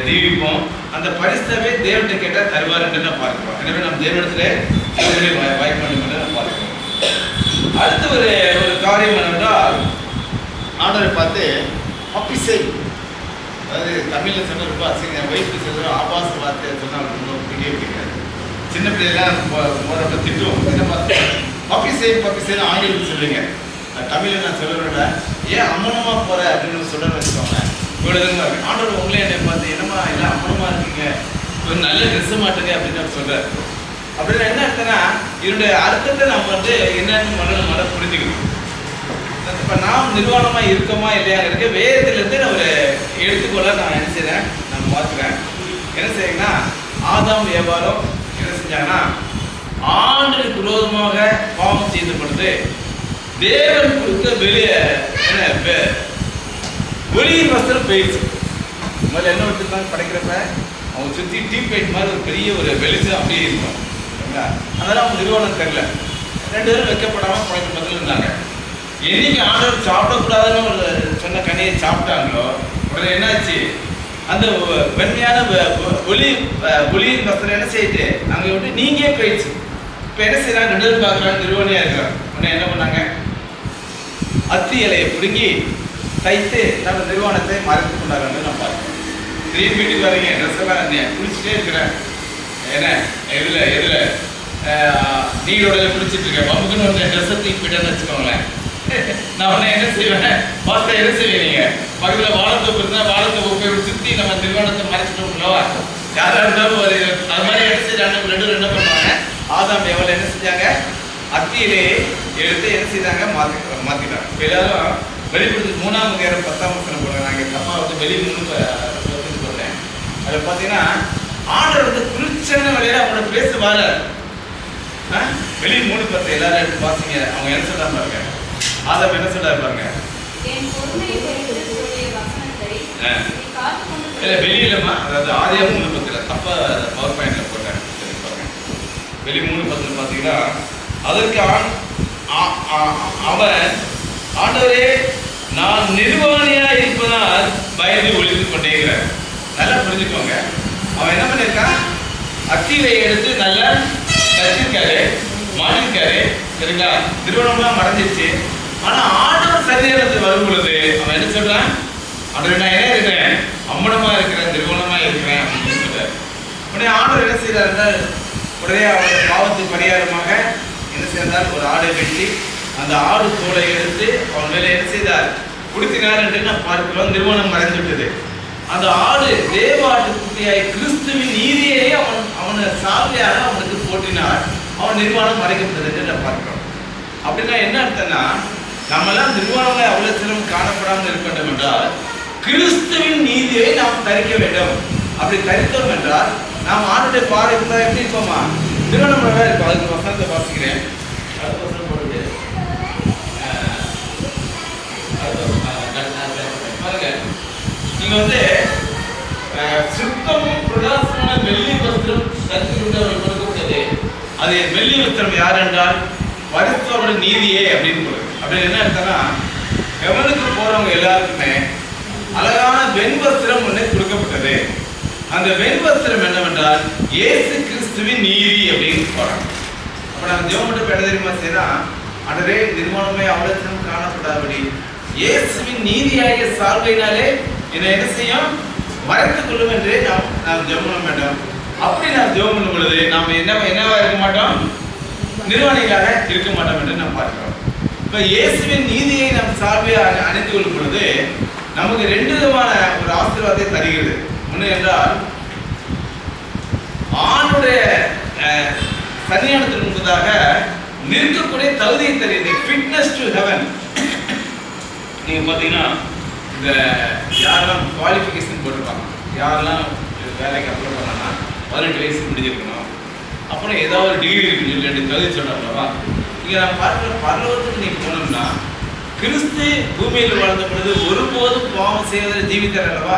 A: தீவிப்போம். அந்த பரிசுத்தாவே தேவன்கிட்ட கேட்டால் தருவார் என்று நான் பார்க்கிறோம். எனவே நம்ம தேவனிடத்திலே வாய்ப்பு வேண்டும் என்று நான் பார்க்கிறோம். அடுத்து ஒரு காரியம் என்னவென்றால், ஆண்டவரை பார்த்து அப்பிசை, அதாவது தமிழில் சொன்ன ரொம்ப அசிங்க, வயசுக்கு சொல்கிற ஆபாச வார்த்தை சொன்னால் ரொம்ப பிடிக்கவே பிடிக்காது. சின்ன பிள்ளைலாம் ரொம்ப திட்டுவோம். என்ன பார்த்து பப்பிசைன்னு ஆங்கிலத்தில் சொல்லுவீங்க. தமிழில் நான் சொல்லுறேன்ல, ஏன் அம்மனமாக போகிற அப்படின்னு சொல்கிறேன்னு வச்சுக்கோங்க. இவ்வளோ இதுமா இருக்கு. ஆண்டவர் உங்களே என்னை பார்த்து என்னம்மா எல்லாம் அம்மனமாக இருக்கீங்க, ஒரு நல்ல ட்ரெஸ்ஸு மாட்டுங்க அப்படின்னு சொல்கிறார். அப்படின்னா என்ன அர்த்தம்னா, இதனுடைய அர்த்தத்தை நம்ம என்னன்னு மன புரிஞ்சுக்கணும். இப்போ நாம் நிர்வாணமாக இருக்கோமா இல்லையாங்கிறதுக்கு வேதத்திலேருந்து நான் ஒரு எடுத்துக்கொள்ள நான் என்ன செய்கிறேன், நான் பார்த்துக்கிறேன். என்ன செய்யுங்கன்னா, ஆதாம் ஏவாளும் என்ன செஞ்சாங்கன்னா, ஆண்டுக்கு விரோதமாக பாவம் செய்த பொழுது தேவன் கொடுத்த வெளியே என்ன ஒளியின் வஸ்திரம் போயிடுச்சு. முதல்ல என்ன வச்சுருந்தாங்க படைக்கிறப்ப, அவங்க சுற்றி டீப் லைட் மாதிரி ஒரு பெரிய ஒரு வெளிச்சம் அப்படியே இருக்கும். சரிங்களா? அதெல்லாம் அவங்க நிறுவனம் தெரியல. 2 பேரும் வைக்கப்படாமல் படைக்க பதில் இருந்தாங்க. என்னைக்கு ஆண்டவர் சாப்பிடக்கூடாதுன்னு ஒரு சொன்ன கனியை சாப்பிட்டாங்களோ, உடனே என்னாச்சு, அந்த வெண்மையான ஒளியின் வஸ்திரம் என்ன செய்யுது, அங்கே விட்டு நீங்கே போயிடுச்சு. இப்போ என்ன செய்யறாங்க, 2 பேரும் பார்க்குறாங்க, நிறுவனையாக இருக்கிறாங்க. உடனே என்ன பண்ணாங்க, அத்தி இலையை பிடுங்கி தைத்து நம்ம நிர்வாணத்தை மறைத்து கொண்டாங்க. நான் பார்க்கிறேன். திடீர்னு வீட்டுக்கு வரீங்க, ட்ரெஸ் எல்லாம் குளிச்சுட்டே இருக்கிறேன், என்ன எதில் நீரோட குளிச்சுட்டு இருக்கேன், பம்புக்குன்னு ஒரு ட்ரெஸ்ஸை தூக்கி போயிட்டேன்னு வச்சுக்கோங்களேன். நான் உடனே என்ன செய்வேன், பார்த்தா என்ன செய்வீங்க, பக்கத்தில் வாழைத்தோப்பு இருந்தால் வாழைத்தோப்பு போய் சுற்றி நம்ம நிர்வாணத்தை மறைச்சிட்டோம்லவா. யாராக இருந்தாலும் ஒரு அது மாதிரி என்ன செய்யறாங்க, 2 பேரும் என்ன பண்ணுவாங்க, ஆதாம் ஏவாள் என்ன செஞ்சாங்க, அத்தியிலே எடுத்து என்ன செய்தாங்க, மாற்றிட்டாங்க. இப்போ எல்லாரும் வெளிப்படுத்து 3ஆம் அதிகாரம் 10ஆம் வசனம் போடுறேன். நாங்கள் தப்பா வெளி 3 போடுறேன். அதில் பார்த்தீங்கன்னா, ஆண்டவர் குளிர்ச்சியான வழியில அவங்களோட பேசுவார். வெளி 3:10 எல்லாரும் எடுத்து பார்த்தீங்க. அவங்க என்ன சொல்றாங்க பாருங்க, ஆதாம் என்ன சொல்றாரு பாருங்க. இல்லை வெளியிலமா, அதாவது ஆதியாகமம் 3:10 தப்பா பவர் பாயிண்ட்ல போட்டேன். பாருங்க, வெளி 3:10 பார்த்தீங்கன்னா, அதற்கு அவன், ஆண்டவரே நான் நிர்வாணியா இருப்பதால் பயந்து ஒழித்து கொண்டேங்கிறார். நல்லா புரிஞ்சுக்கோங்க. அவன் என்ன பண்ணியிருக்கான், அத்தியிலை எடுத்து நல்லா கட்டிருக்காரு, மாட்டிருக்காரு. சரிங்களா? நிறுவனம்லாம் மறைஞ்சிருச்சு. ஆனா ஆண்டவர் சரீரத்தில் வரும் பொழுது அவன் என்ன சொல்றான், ஆண்டவர் நான் என்ன இருக்கிறேன், அம்மனமா இருக்கிறேன், நிறுவனமா இருக்கிறேன் அப்படின்னு சொல்றாரு. உடனே ஆண்டவர் என்ன செய்யறாரு, உடனே அவருடைய பாவத்துக்கு பரிகாரமாக என்ன செய்தார், ஒரு ஆடை வெட்டி அந்த ஆடு தோலை எடுத்து அவன் மேலே என்ன செய்தார், குடுத்தினார் என்று நான் பார்க்கிறோம். நிறுவனம் மறைந்து விட்டது. அந்த ஆடு தேவ ஆட்டுக்குட்டியாய் கிறிஸ்துவின் நீதியை அவனை சாவியாக அவனுக்கு போட்டினார். அவன் நிர்வாணம் மறைக்கப்பட்டது என்று நான் பார்க்கிறோம். அப்படின்னா என்ன அர்த்தம்னா, நம்மெல்லாம் நிர்வாணங்களை அவ்வளவு சிரமம் காணப்படாமல் இருக்க வேண்டும் என்றால் கிறிஸ்துவின் நீதியை நாம் தரிக்க வேண்டும். அப்படி தரித்தோம் என்றால் நாம் ஆண்டுடைய பாறை இருந்தால் எப்படி இருப்போமா, நிறுவனமாக இருக்கும். அதுக்கு வசனத்தை வாசிக்கிறேன். அடுத்த வசனம் போடுது பாருங்க. நீங்க சுத்தமும் பிரகாசமான வெள்ளி வஸ்திரம் கொடுக்கப்பட்டது. அது வெள்ளி வஸ்திரம் யார் என்றால் பரிசுத்தோட நீதியே அப்படின்னு சொல்லுது. அப்படின்னு என்ன அர்த்தம்னா, எவனுக்கு போறவங்க எல்லாருக்குமே அழகான வெண்வஸ்திரம் ஒன்று கொடுக்கப்பட்டது. அந்த வெண்வஸ்திரம் என்னவென்றால் இயேசு கிறிஸ்துவின் நீதி அப்படின்னு போறாங்க. அப்ப நம்ம ஜெபம் மட்டும் என்ன தெரியுமா செய்யலாம், அடரே நிர்வாணமே அவலட்சணம் காணப்படாதபடி இயேசுவின் நீதியாகிய சால்வையினாலே என்னை என்ன செய்யும், மறைத்துக் கொள்ளும் என்று நாம் ஜெபம் பண்ண வேண்டும். அப்படி நாம் ஜெபம் பண்ணும் பொழுது நாம் என்னவா இருக்க மாட்டோம், நிர்வாணிகளாக இருக்க மாட்டோம் என்று நாம் பார்க்கிறோம். இப்ப இயேசுவின் நீதியை நாம் சால்வை அணிந்து கொள்ளும் பொழுது நமக்கு 2 விதமான ஒரு ஆசீர்வாதத்தை தருகிறது. ஒன்று என்றால், ஆணுடைய சன்னியானத்திற்கு முன்பதாக நிற்கக்கூடிய தகுதியை தருகிறது, ஃபிட்னஸ் டு ஹெவன். நீங்க பார்த்தீங்கன்னா, இந்த யாரெல்லாம் குவாலிஃபிகேஷன் போட்டிருப்பாங்க, யாரெல்லாம் வேலைக்கு அப்ளை பண்ணாங்கன்னா 18 வயசு முடிஞ்சிருக்கணும், அப்புறம் ஏதாவது ஒரு டிகிரி இருக்குன்னு சொல்லி 2 தகுதி சொல்றாங்களா. இங்கே நான் பார்க்குற பரலோகத்துக்கு நீ போனோம்னா, கிறிஸ்து பூமியில் வாழ்ந்த பொழுது ஒருபோதும் பாவம் செய்வதை ஜீவித்தார் அல்லவா.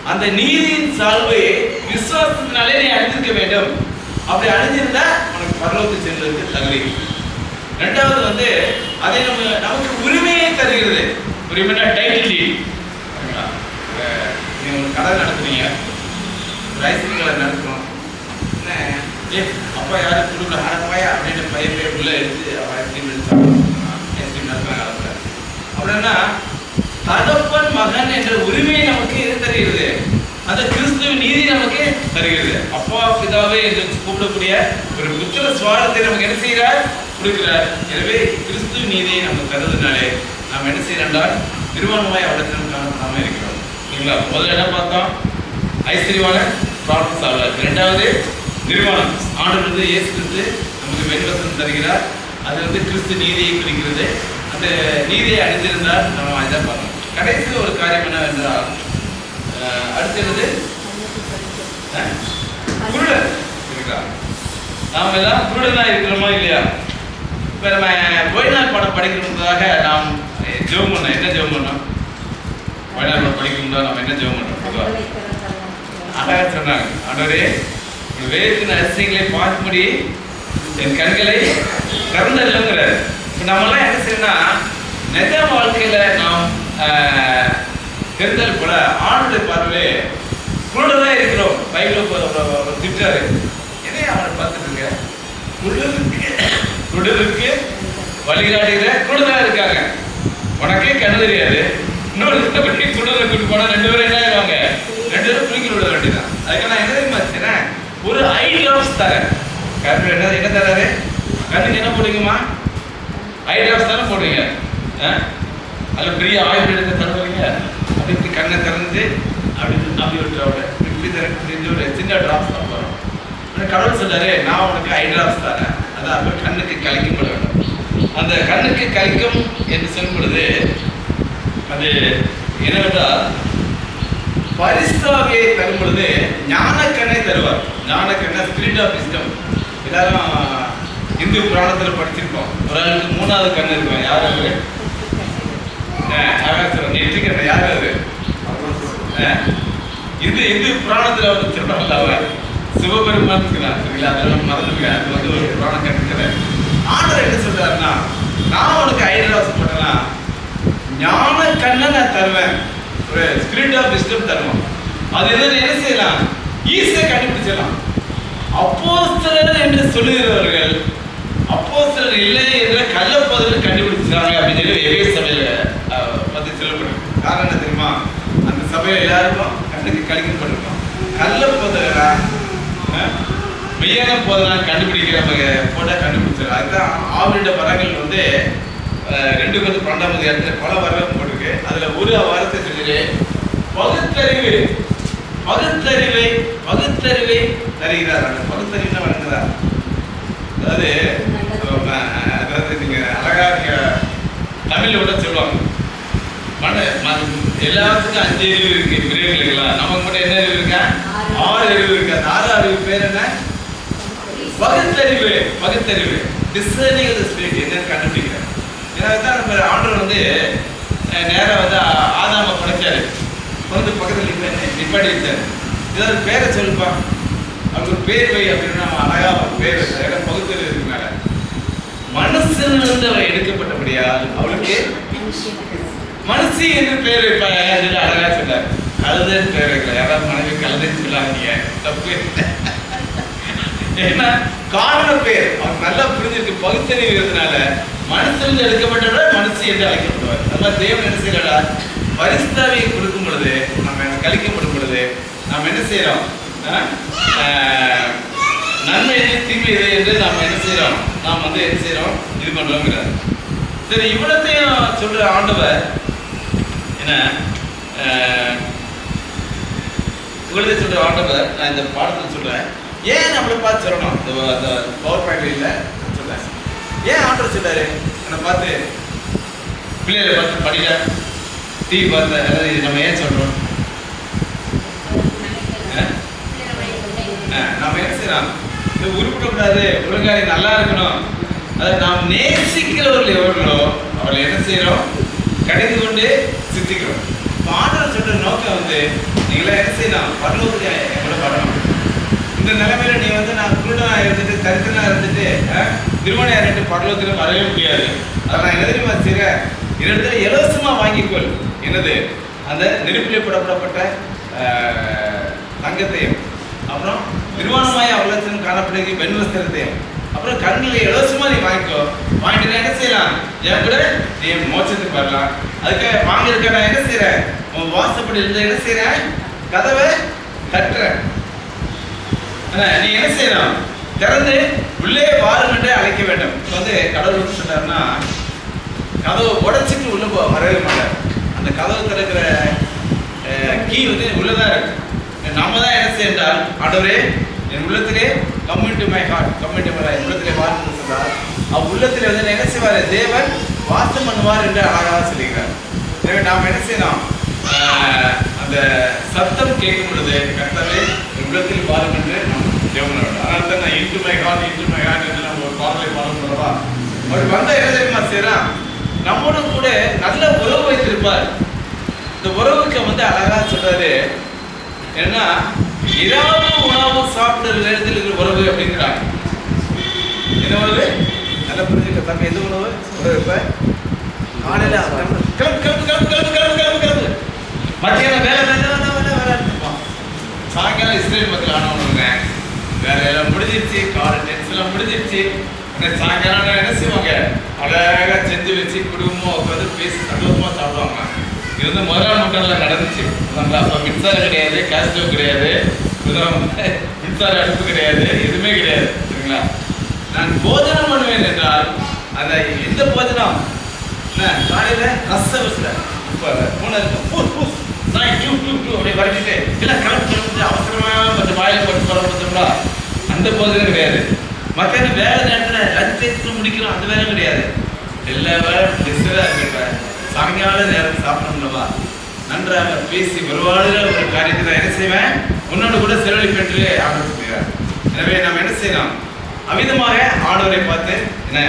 A: அந்த நீதியின் சால்வை விசுவாசத்தினாலே நீ அணிந்திருக்க வேண்டும். அப்படி அணிஞ்சிருந்தா உனக்கு பரலோகத்துக்கு செல்வதற்கு தகுதி. ரெண்டாவது அதை நமக்கு உரிமையை தருகிறது. உரிமைனா டைட்டில் டீட். நீங்க ஒரு கடை நடத்துறீங்க, ஒரு ஐஸ்கிரீம் கடை நடத்துறோம். என்ன அப்பா யாரும் கொடுக்கல அடப்பாயா அப்படின்னு பையன் உள்ள எடுத்து அவன் ஐஸ்கிரீம் நடத்துறாங்க. அப்படின்னா தகப்பன் மகன் என்ற உரிமையை நமக்கு எது தருகிறது? அந்த கிறிஸ்துவ நீதி நமக்கு தருகிறது. அப்பா பிதாவே என்று கூப்பிடக்கூடிய ஒரு புத்திர சுவாரத்தை நமக்கு என்ன செய்கிறார்? கொடுக்கிறார். எனவே கிறிஸ்துவ நீதியை நம்ம தருவதனாலே நாம் என்ன செய்யறோம்? நிர்வாணமாய் அவலத்தினம் காணாம இருக்கிறோம். சரிங்களா? முதல்ல என்ன பார்த்தோம்? ஐஸ்வர்யமான ப்ராப்ளம் சால்வர். இரண்டாவது நிர்வாணம். ஆண்டவர் இயேசு கிறிஸ்து நமக்கு வெண்வசனம் தருகிறார். அது கிறிஸ்து நீதியை குறிக்கிறது. அந்த நீதியை அணிந்திருந்தால் நம்ம இதை பார்க்கணும். கடைசியில் ஒரு காரியம் என்னவென்றால், அடுத்தது குருடன். சரிங்களா? நாம் எல்லாம் குருடனா இருக்கிறோமா இல்லையா? இப்போ நம்ம ஓய்நாள் பாடம் படிக்கிறதுக்காக நாம் ஜெபம் பண்ணோம். என்ன ஜெபம் பண்ணோம்? ஓய்நாள் பாடம் படிக்கும்போது நம்ம என்ன ஜெபம் பண்ணோம்? அழகாக சொன்னாங்க, ஆண்டவரே வேதத்தின் அதிசயங்களை பார்க்கும்படி என் கண்களை திறந்தல்லுங்கிறார். இப்போ நம்மளாம் என்ன செய்யணும்னா, நிஜ வாழ்க்கையில நாம் தெரிந்தல் போல ஆண்டுடைய பார்வையிலே குருடனாக இருக்கிறோம். பைபிள் திட்டாரு, என்னையே அவனை பார்த்துட்டு இருக்க, குருடருக்கு வழிகாட்டுகிற குருடனாக இருக்காங்க. உனக்கே கண்ணு தெரியாது, இன்னொரு குருடனை கூட்டு போனா 2 பேரும் என்ன ஆயிடுவாங்க? 2 பேரும் தூக்கி விட வேண்டியதான். அதுக்கு நான் என்ன தெரியுமா ஒரு ஐ டிராப்ஸ் தரேன். கருப்பு என்ன தராரு? கண்ணுக்கு என்ன போடுவீங்கம்மா? ஐ டிராப்ஸ் தானே போடுவீங்க. அதில் பெரிய ஆயில் எடுத்து தருவீங்க. அப்படி இப்படி கண்ணை திறந்து அப்படி விட்டு இப்படி தெரிஞ்சு ஒரு சின்ன டிராப்ஸ் தான் போகிறோம். ஆனால் கடவுள் சொல்றாரு, நான் உனக்கு ஐ டிராப்ஸ் தரேன். அதான் அப்போ கண்ணுக்கு கழிக்கப்பட வேண்டும். அந்த கண்ணுக்கு கழிக்கும் என்று சொல்லும் பொழுது அது என்னவென்றால், பரிசுத்தாவியை தரும் பொழுது ஞானக்கண்ணை தருவார். ஞானக்கண்ணை ஸ்பிரிட் ஆஃப் விஸ்டம். எல்லாரும் இந்து புராணத்தில் படிச்சிருக்கோம். ஒரு ஆளுக்கு 3வது கண்ணு இருக்கும். யார் அவரு? நெற்றிக்கண்ணை. யார் அது? இந்து புராணத்தில் அவர் சொல்றாங்க, அவர் சிவபெருமான் இருக்கிறார். அதெல்லாம் மறந்துருக்கேன். அது ஒரு புராண கண்ணு. ஆண்டவர் என்ன சொல்றாருன்னா, நான் உனக்கு ஐடியாஸ் பண்ணனா ஞான கண்ணை நான் தருவேன். ஒரு ஸ்பிரிட் ஆஃப் விஸ்டம் தருவோம். அது என்ன செய்யலாம்? ஈஸியாக கண்டுபிடிச்சிடலாம். அப்போஸ்தலர் என்று சொல்லுகிறவர்கள் அப்போஸ்தலர் இல்லை என்ற கள்ளப்போதகர்கள் கண்டுபிடிச்சாங்க அப்படின்னு சொல்லி எபேசு சபையில பற்றி சொல்லப்படுது. காரணம் என்ன தெரியுமா? அந்த சபையில் எல்லாருக்கும் கண்ணுக்கு கழிக்கப்பட்டிருக்கோம். கள்ளப்போதகரா மெய்யான போதெல்லாம் கண்டுபிடிக்கிற போட்டா கண்டுபிடிச்சாரு. அதுதான் ஆவிட வரங்கள் 2:12 பல வரங்கள் போட்டிருக்கு. அதுல ஒரு வாரத்தை சொல்லி பகுத்தறிவை தருகிறார். அந்த பகுத்தறிவு வழங்குறார். அதாவது நீங்க அழகா தமிழ்ல கூட சொல்லுவாங்க, எல்லாத்துக்கும் 5 அறிவு இருக்கு பிரிவுகளுக்கெல்லாம். நமக்கு மட்டும் என்ன அறிவு இருக்கா? 6 அறிவு இருக்கு. அந்த 6 அறிவு பேர் என்ன? பகுத்தறிவு. டிசர்னிங் தி ஸ்பிரிட் என்னன்னு கண்டுபிடிக்கிறேன். ஏன்னா நம்ம ஆண்டவர் நேராக ஆதாம படைச்சாரு. பக்கத்தில் நிப்பாட்டி வச்சாரு. ஏதாவது பேரை சொல்லுப்பா, அவருக்கு ஒரு பேர் வை அப்படின்னா அழகா ஒரு பேர் வச்சார். ஏன்னா பகுத்தறிவு இருக்குனால மனுஷனிலிருந்து அவர் எடுக்கப்பட்டபடியால் அவளுக்கு மனுஷி என்று பேர் வைப்பாங்க. அழகா சொன்னார். கழுதைன்னு பேர் வைக்கல. யாராவது மனைவி கழுதைன்னு சொல்லாதீங்க, தப்பு. ஏன்னா காரண பேர் அவருக்கு நல்லா புரிஞ்சிருக்கு. பகுத்தறிவு இருக்கிறதுனால மனுஷனிலிருந்து எடுக்கப்பட்டவரை மனுஷி என்று அழைக்கப்படுவார். நம்ம தேவன் என்ன செய்யறா? பரிசுத்தாவியை கொடுக்கும் பொழுது, நம்ம கழிக்கப்படும் பொழுது நாம் என்ன செய்யறோம்? நன்மை எது தீமை எது என்று நாம் என்ன செய்யறோம்? நாம் என்ன செய்யறோம்? இது பண்றோங்கிறார். சரி, இவ்வளத்தையும் சொல்ற ஆண்டவர் என்ன இவ்வளத்தை சொல்ற ஆண்டவர், நான் இந்த பாடத்தில் சொல்றேன். ஏன் நம்மளை பார்த்து சொல்லணும்? இந்த பவர் பாயிண்ட் இல்லை சொல்றேன். ஏன் ஆண்டவர் சொல்றாரு? என்னை பார்த்து, பிள்ளைகளை பார்த்து படிக்க, டிவி பார்த்து நம்ம ஏன் சொல்றோம்? நம்ம என்ன செய்யலாம்? இது உருப்பிடக்கூடாது, ஒழுங்காக நல்லா இருக்கணும். அதை நாம் நேசிக்கிறவர்கள் எவ்வளோ அவளை என்ன செய்யறோம்? கடிந்து கொண்டு சித்திக்கிறோம். ஆண்டவர் சொல்ற நோக்கம் நீங்களே என்ன செய்யணும்? பரலோகத்துல என் கூட வரணும். இந்த நிலைமையில நீ வந்து நான் குருடனா இருந்துட்டு தரித்திரனா இருந்துட்டு திருமணம் யாரிட்டு பரலோகத்துல வரவே முடியாது. அதை நான் என்ன தெரியுமா செய்கிறேன்? என்னிடத்துல இலவசமா வாங்கிக்கொள். என்னது? அந்த நெருப்பிலே போடப்பட்ட தங்கத்தையும், அப்புறம் நிர்வாணமாய் அவலத்தின் காணப்படுகிற பெண் வஸ்திரத்தையும், அப்புறம் கண்ணில் இலவசமா நீ வாங்கிக்கோ. வாங்கிட்டு என்ன செய்யலாம்? என் கூட நீ மோட்சத்துக்கு வரலாம். அதுக்காக வாங்கியிருக்க நான் என்ன செய்யறேன்? உன் வாசப்படி இருந்து என்ன செய்யறேன்? கதவை தட்டுறேன். நீ என்ன செய்யணும்? திறந்து உள்ளே வாருமென்றே அழைக்க வேண்டும். இப்போ வந்து கடவுள் சொன்னார்னா கதவை உடைச்சிட்டு உள்ள வரவே மாட்டார். அந்த கதவை திறக்கிற கீ வந்து உள்ளதான் இருக்கு. நம்ம தான் என்ன செய்யறால், ஆண்டவரே என் உள்ளத்திலே கம்மிட்டு மை ஹார்ட், கம்மிட்டு மை என் உள்ளத்திலே வாருன்னு சொன்னார். உள்ளத்திலே வந்து என்ன செய்வார்? தேவன் வாசம் பண்ணுவார் என்று அழகாக சொல்லுகிறார். எனவே நாம் என்ன செய்யணும்? அந்த சத்தம் கேட்கும் பொழுது கர்த்தாவே என் உள்ளத்தில் வாரும் என்று நாம் ஜெபம் பண்ண வேண்டும். அதனால தான் நான் இன்று மை ஹார்ட் என்று நம்ம ஒரு பாடலை பாடப்படுறவா. அவர் வந்த என்ன தெரியுமா செய்யறான்? நம்மோட கூட நல்ல உறவு வைத்திருப்பார். இந்த உறவுக்கு வந்து அழகா சொல்றாரு, ஏன்னா இரவு உணவு சாப்பிடுற நேரத்தில் இருக்கிற உறவு அப்படிங்கிறாங்க. என்ன உறவு? நல்லா புரிஞ்சுக்க தம்பி. எந்த உணவு? உறவு இப்ப காலையில கிளம்பு கிளம்பு கிளம்பு கிளம்பு கிளம்பு கிளம்பு கிளம்பு, மத்தியானம் வேலை வேலை இருப்பான். சாயங்காலம் இஸ்ரேல் மக்கள் ஆனவனுங்க வேற எல்லாம் முடிஞ்சிருச்சு, காலை டென்ஸ் எல்லாம் முடிஞ்சிருச்சு. சாயங்காலம் என்ன செய்வாங்க? அழகா செஞ்சு வச்சு குடும்பமாக உட்காந்து பேசி சந்தோஷமா சாப்பிடுவாங்க. இது வந்து முதலாம் நூற்றாண்டில் நடந்துச்சு. அப்போ மின்சாரம் கிடையாது, கேஸ் ஸ்டவ் கிடையாது, மின்சார அடுப்பு கிடையாது, எதுவுமே கிடையாது. சரிங்களா? நான் போஜனம் பண்ணுவேன் என்றால் அந்த எந்த போஜனம்? காலையில ரசவசில அப்படியே வரைச்சிட்டு எல்லாம் கிளம்பி அவசரமாக கொஞ்சம் வாயில் போட்டு போகிறோம்னா அந்த போஜனம் கிடையாது. மத்தியானம் வேலை நேரத்தில் லஞ்ச் முடிக்கிறோம், அந்த வேலை கிடையாது. எல்லா வேலையும் டிஸ்டர்பாக இருக்கிற சாயங்கால நேரம் சாப்பிடணும்லவா நன்றாக பேசி ஒருவாடுகிற ஒரு காரியத்தை நான் என்ன செய்வேன்? உன்னோடு கூட செலவழிப்பு என்று ஆண்டவர் சொல்கிறார். எனவே நாம் என்ன செய்யலாம்? அமிதமாக ஆண்டவரை பார்த்து என்ன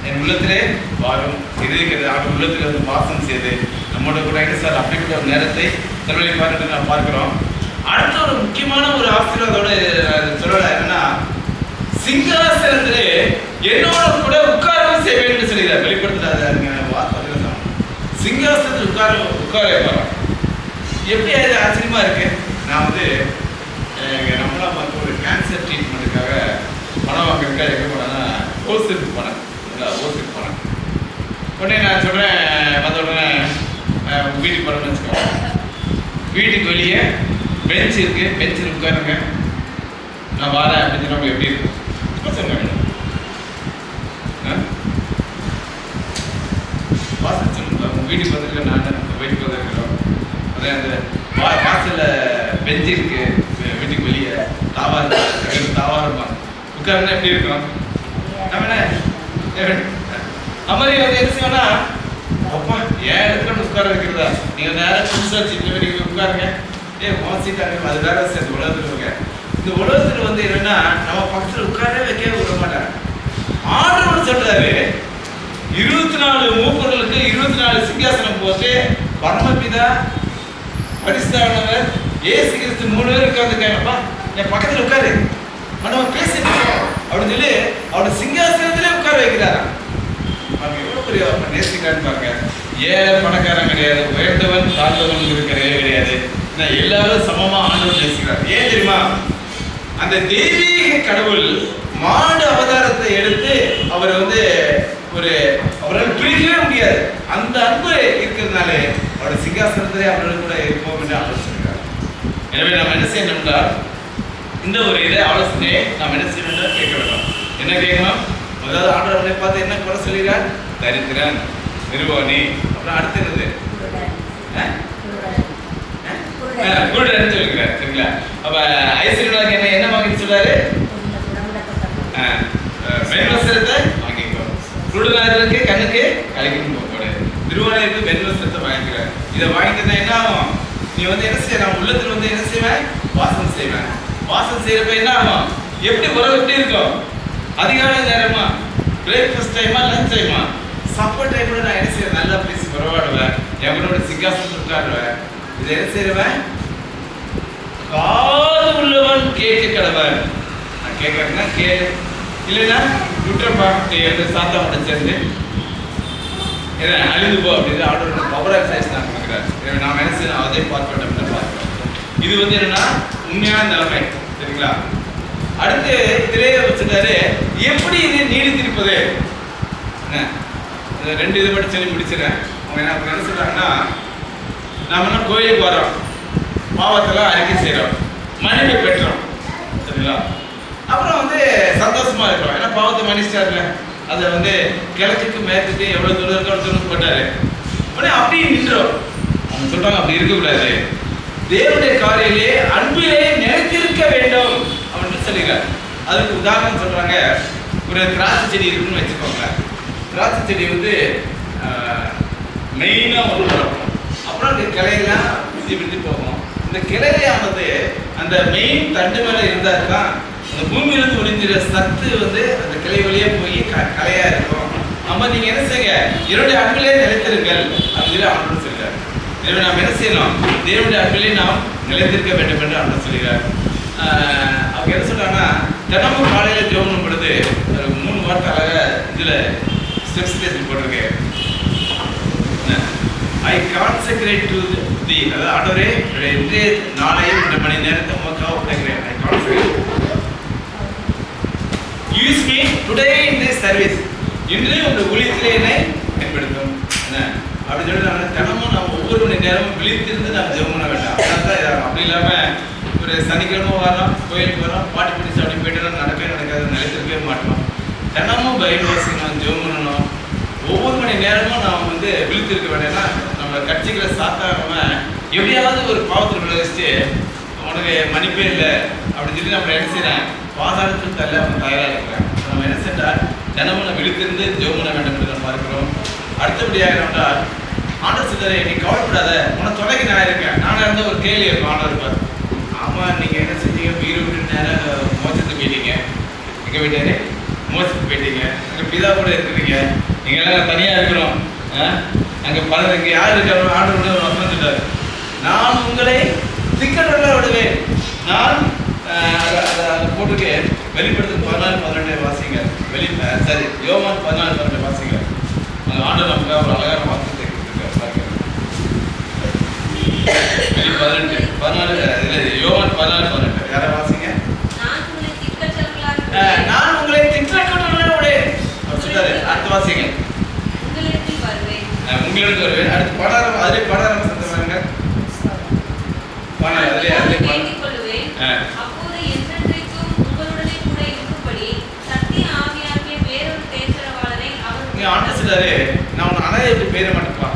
A: என் உள்ளத்திலே வாரும் இருக்கிறது. ஆண்டவர் உள்ளத்தில் வந்து வாசம் செய்து நம்மோட கூட என்ன சார் அப்படிப்பட்ட ஒரு நேரத்தை செலவழிப்பார் என்று நாம் பார்க்கிறோம். அடுத்த ஒரு முக்கியமான ஒரு ஆசீர்வாதோட சொல்லல என்னன்னா, சிங்காசனத்திலே என்னோட கூட உட்காரவும் செய்வேன் என்று சொல்கிறார். வெளிப்படுத்துறாங்க வார்த்தை. சிங்காசனத்தில் உட்கார வைப்பாங்க. எப்படி அது ஆச்சரியமா இருக்கு. நான் வந்து நம்மளாம் பார்த்து ஒரு கேன்சர் ட்ரீட்மெண்ட்டுக்காக பணம் வாங்குறதுக்காக எங்கே போனேன்னா ஹோல்சேலுக்கு போனேன். ஹோல்சேலுக்கு போனேன். உடனே நான் சொல்கிறேன், வந்த உடனே வீட்டுக்கு போகிறேன்னு வச்சுக்கோங்க. வீட்டுக்கு வெளியே பெஞ்ச் இருக்குது, பெஞ்சில் உட்காருங்க, நான் வரேன் அப்படின்னு சொன்னா எப்படி இருக்கும்? சொல்லுங்க. வாசல் சொல்லுங்க. உங்கள் வீட்டுக்கு வந்துருக்க நான் வீட்டுக்கு வந்துருக்கிறோம். அதே அந்த வாசலில் பெஞ்சு இருக்கு, வீட்டுக்கு வெளியே தாவா இருக்கு, தாவா இருப்பாங்க. உட்காருன்னா எப்படி இருக்கும்? நம்ம என்ன அம்மாரி வந்து என்ன செய்வோம்னா, அப்பா ஏன் இடத்துல உட்கார வைக்கிறதா? நீங்கள் நேரம் புதுசாக சீட்டில் நீங்கள் உட்காருங்க. மோசிட்டாங்க. அது வேற சேர்ந்து உலகத்தில் இருக்க. இந்த உலகத்தில் வந்து என்னன்னா நம்ம பக்கத்தில் உட்காரவே வைக்க விட மாட்டாங்க. ஆண்டவர் சொல்றாரு, 24 மூப்பர்களுக்கு 24 சிங்காசனம் போட்டு பரமபிதா பரிசுத்தவானவர் இயேசு கிறிஸ்து 3 பேர் உட்கார்ந்துருக்காங்கப்பா, என் பக்கத்தில் உட்காரு, நம்ம பேசிட்டு அப்படின்னு சொல்லி அவரோட சிங்காசனத்திலே உட்கார வைக்கிறாரா. அவங்க எவ்வளோ பெரிய நேசிக்கான்னு பாருங்க. ஏழை பணக்காரன் கிடையாது, உயர்ந்தவன் தாழ்ந்தவன் இருக்கிறதே கிடையாது. எல்லாரும் சமமா ஆண்டவர் நேசிக்கிறார். ஏன் தெரியுமா? அந்த தெய்வீக கடவுள் மாடு அவதாரத்தை எடுத்து அவர் வந்து அவரால் பிரிக்கவே முடியாது. அந்த அன்பு இருக்கிறதுனால அவரோட சிங்காசனத்திலே அவர்கள் கூட இருப்போம் என்று ஆலோசிக்கிறார். எனவே நாம் என்ன செய்யணும்னா, இந்த ஒரு இதை ஆலோசனையை நாம் என்ன செய்யணும் கேட்க வேண்டும். என்ன கேட்கணும்? முதலாவது ஆண்டவர்களை பார்த்து என்ன குறை சொல்கிறார்? தரித்திரன், நிர்வாணி, அப்புறம் அடுத்து என்னது? குருடன் சொல்லுகிறார். சரிங்களா? அப்ப ஐஸ்வர்யனாக என்ன வாங்கிட்டு சொல்றாரு? மென்வஸ்திரத்தை வாங்கிக்கோ. குருடனாக கண்ணுக்கு கலைக்கணும் போகக்கூடாது. திருவாரூருக்கு மென்வஸ்திரத்தை வாங்கிக்கிறார். இதை வாங்கிட்டு என்ன ஆகும்? நீ வந்து என்ன செய்யலாம்? உள்ளத்துல வந்து என்ன செய்வேன்? வாசம் செய்வேன். வாசம் செய்யறப்ப என்ன ஆகும்? எப்படி உறவு எப்படி இருக்கும்? அதிகாலை நேரமா, பிரேக்ஃபாஸ்ட் டைமா, லஞ்ச் டைமா, சப்பர் டைம்ல நான் என்ன செய்வேன்? நல்லா பேசி உறவாடுவேன், எவனோட சிங்காசனத்தில் உட்காருவேன். இதை என்ன செய்வேன்? காது உள்ளவன் கேட்க கடவன். நான் கேட்கறேன்னா கேளு, இல்லைன்னா விட்டுறப்பா. நீ வந்து சாத்தா மட்டும் சேர்ந்து ஏன்னா அழிந்து போ அப்படின்னு ஆர்டர் பவர் எக்ஸசைஸ் நான் கொடுக்குறேன். நாம் என்ன செய்யணும், அதே பார்க்கணும் அப்படின்னு பார்க்கிறோம். இது வந்து என்னன்னா உண்மையான நிலைமை, சரிங்களா? அடுத்து இதிலே வச்சுட்டாரு, எப்படி இது நீடித்திருப்பது. என்ன ரெண்டு இது மட்டும் சொல்லி முடிச்சிடறேன். அவங்க என்ன சொல்றாங்கன்னா, நாம என்ன கோயிலுக்கு வரோம், பாவத்தெல்லாம் அறிக்கை செய்கிறோம், மன்னிப்பை பெற்றோம், சரிங்களா? அப்புறம் வந்து சந்தோஷமா இருக்கிறோம், ஏன்னா பாவத்தை மன்னிச்சிட்டாருல. அதை வந்து கிழக்குக்கு மேற்குக்கு எவ்வளோ தூரம் இருக்கோ அவ்வளோ தூரம் போட்டாரு. உடனே அப்படியே நின்றோம். அவங்க சொல்றாங்க அப்படி இருக்கக்கூடாது, தேவனுடைய காரியிலே அன்பிலே நிலைத்திருக்க வேண்டும் அப்படின்னு சொல்லிக்கிறார். அதுக்கு உதாரணம் சொல்றாங்க, ஒரு திராட்சை செடி இருக்குன்னு வச்சுக்கோங்க. திராட்சை செடி வந்து மெயினாக ஒரு இருக்கும், அப்புறம் அந்த கிளையெல்லாம் விரிஞ்சு போகும். இந்த கிளையானது அந்த மெயின் தண்டு மேலே இருந்தால் தான் அந்த பூமியிலிருந்து ஒளிஞ்சிற சத்து வந்து அந்த கிளை வழியா போய் கலையா இருக்கும். நம்ம நீங்க என்ன செய்யுங்க, என்னுடைய அன்பிலே நிலைத்திருங்கள் அப்படின்னு ஆண்டவர் சொல்றார். எனவே நாம் என்ன செய்யணும், தேவனுடைய அன்பிலே நாம் நிலைத்திருக்க வேண்டும் என்று ஆண்டவர் சொல்கிறார். அவங்க என்ன சொல்றாங்கன்னா, தினமும் காலையில ஜெபம் பொழுது 3 வார்த்தை அழகா இதுல ஸ்பெசிஃபிகேஷன் போட்டிருக்கேன். ஐ கான்செக்ரேட் டு தி, அதாவது ஆண்டவரே இன்றைய நாளையும் 2 மணி நேரத்தை உமக்காக ஒப்படைக்கிறேன். I consecrate use me today in this service, இன்று உங்கள் ஊழியத்திலே என்னை பயன்படுத்தும். என்ன அப்படின்னு சொல்லி நான் தினமும் நம்ம ஒவ்வொரு மணி நேரமும் விழித்திருந்து நான் ஜெபம் பண்ண வேண்டாம். அதான் இதாகும். அப்படி இல்லாமல் ஒரு சனிக்கிழமை வரோம், கோயிலுக்கு வரோம், பாட்டு பிடிச்சி அப்படி போய்ட்டு நடக்கவே நடக்காது, நிலைத்திருக்கவே மாட்டோம். தினமும் பைபிள் வாசிக்கணும், ஜெபம் பண்ணணும். ஒவ்வொரு மணி நேரமும் நாம் வந்து விழித்திருக்க வேண்டியன்னா, நம்ம கட்சிகளை சாத்தாம எப்படியாவது ஒரு பாவத்தில் விளைவிச்சு உனக்கு மன்னிப்பே இல்லை அப்படின்னு சொல்லி நம்ம என்ன செய்யறேன், பாதாளத்தில் தள்ள அவன் தயாராக இருக்கிறான். நம்ம என்ன செஞ்சால் தினமும் நம்ம விழித்திருந்து ஜெபம் பண்ண வேண்டும் என்று நம்ம பார்க்கிறோம். அடுத்தபடியாக என்றால் ஆண்டவர் சொல்றாரு, நீ கவலைப்படாத, உன தொலைக்கு நான் இருக்கேன். நானாக இருந்த ஒரு கேள்வி இருக்கும் ஆண்டவர் இருப்பார். ஆமாம், நீங்கள் என்ன செஞ்சீங்க, வீடு விட்டு நேரம் மோசத்துக்கு போயிட்டீங்க. எங்கே போயிட்டாரு, மோசத்துக்கு போயிட்டீங்க. அங்கே பிதா கூட இருக்கிறீங்க, நீங்கள் எல்லாம் தனியாக இருக்கிறோம். அங்கே பலர் இங்கே யார் இருக்காரோ ஆண்டவர் ஒரு வசனம் சொல்றாரு, நான் உங்களை திக்கற்ற விடுவேன். நான் போட்டிருக்கு வெளிப்படுத்து 14-12 வாசிங்க. யோவான் 14-12 வாசிங்க. அந்த ஆண்டவர் நமக்கு ஒரு அழகான வார்த்தை கொடுத்துருக்காரு. வெளி 14 யோவான் 14-12 யாரை வாசிங்க. நான் உங்களை திக்கற்றவர்களோடு சொல்றாரு. அடுத்து வாசிங்க. உங்களுக்கு வருவேன். அடுத்து பாடாரம், அதிலே பாடாரம் சந்தமாங்க. நான் உன்னை அனாதை எப்படி பேர மாட்டேப்பா,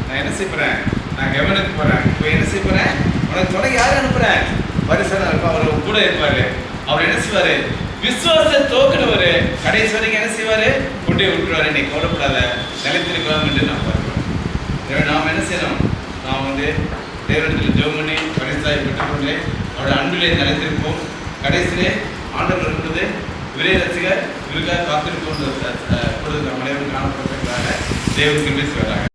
A: நான் என்ன செய்யறேன், நான் கவனுக்கு போறேன். இப்போ என்ன செய்ய போறேன், உனக்கு துணை யாரு அனுப்புறேன், வருஷம் இருப்பா, அவர் கூட இருப்பாரு. அவர் என்ன செய்வாரு, விசுவாசத்தை தோக்கணுவாரு, கடைசி வரைக்கும் என்ன செய்வாரு, கொண்டே விட்டுருவாரு. நீ கவலைப்படாத, நிலைத்திருக்கலாம் என்று நான் பார்க்கிறோம். நாம் என்ன செய்யணும், நாம் வந்து தேவனிடத்தில் ஜெபம் பண்ணி பரிசாய் பெற்றுக்கொண்டு அவருடைய அன்பிலே நிலைத்திருப்போம். கடைசியிலே ஆண்டவர் இருந்தது விரை ரசிகர் இவருக்காக காத்திருப்போம். பொழுது நம்ம அனைவரும் காணப்படுவதற்காக தேவன் கிருபை செய்வாராக.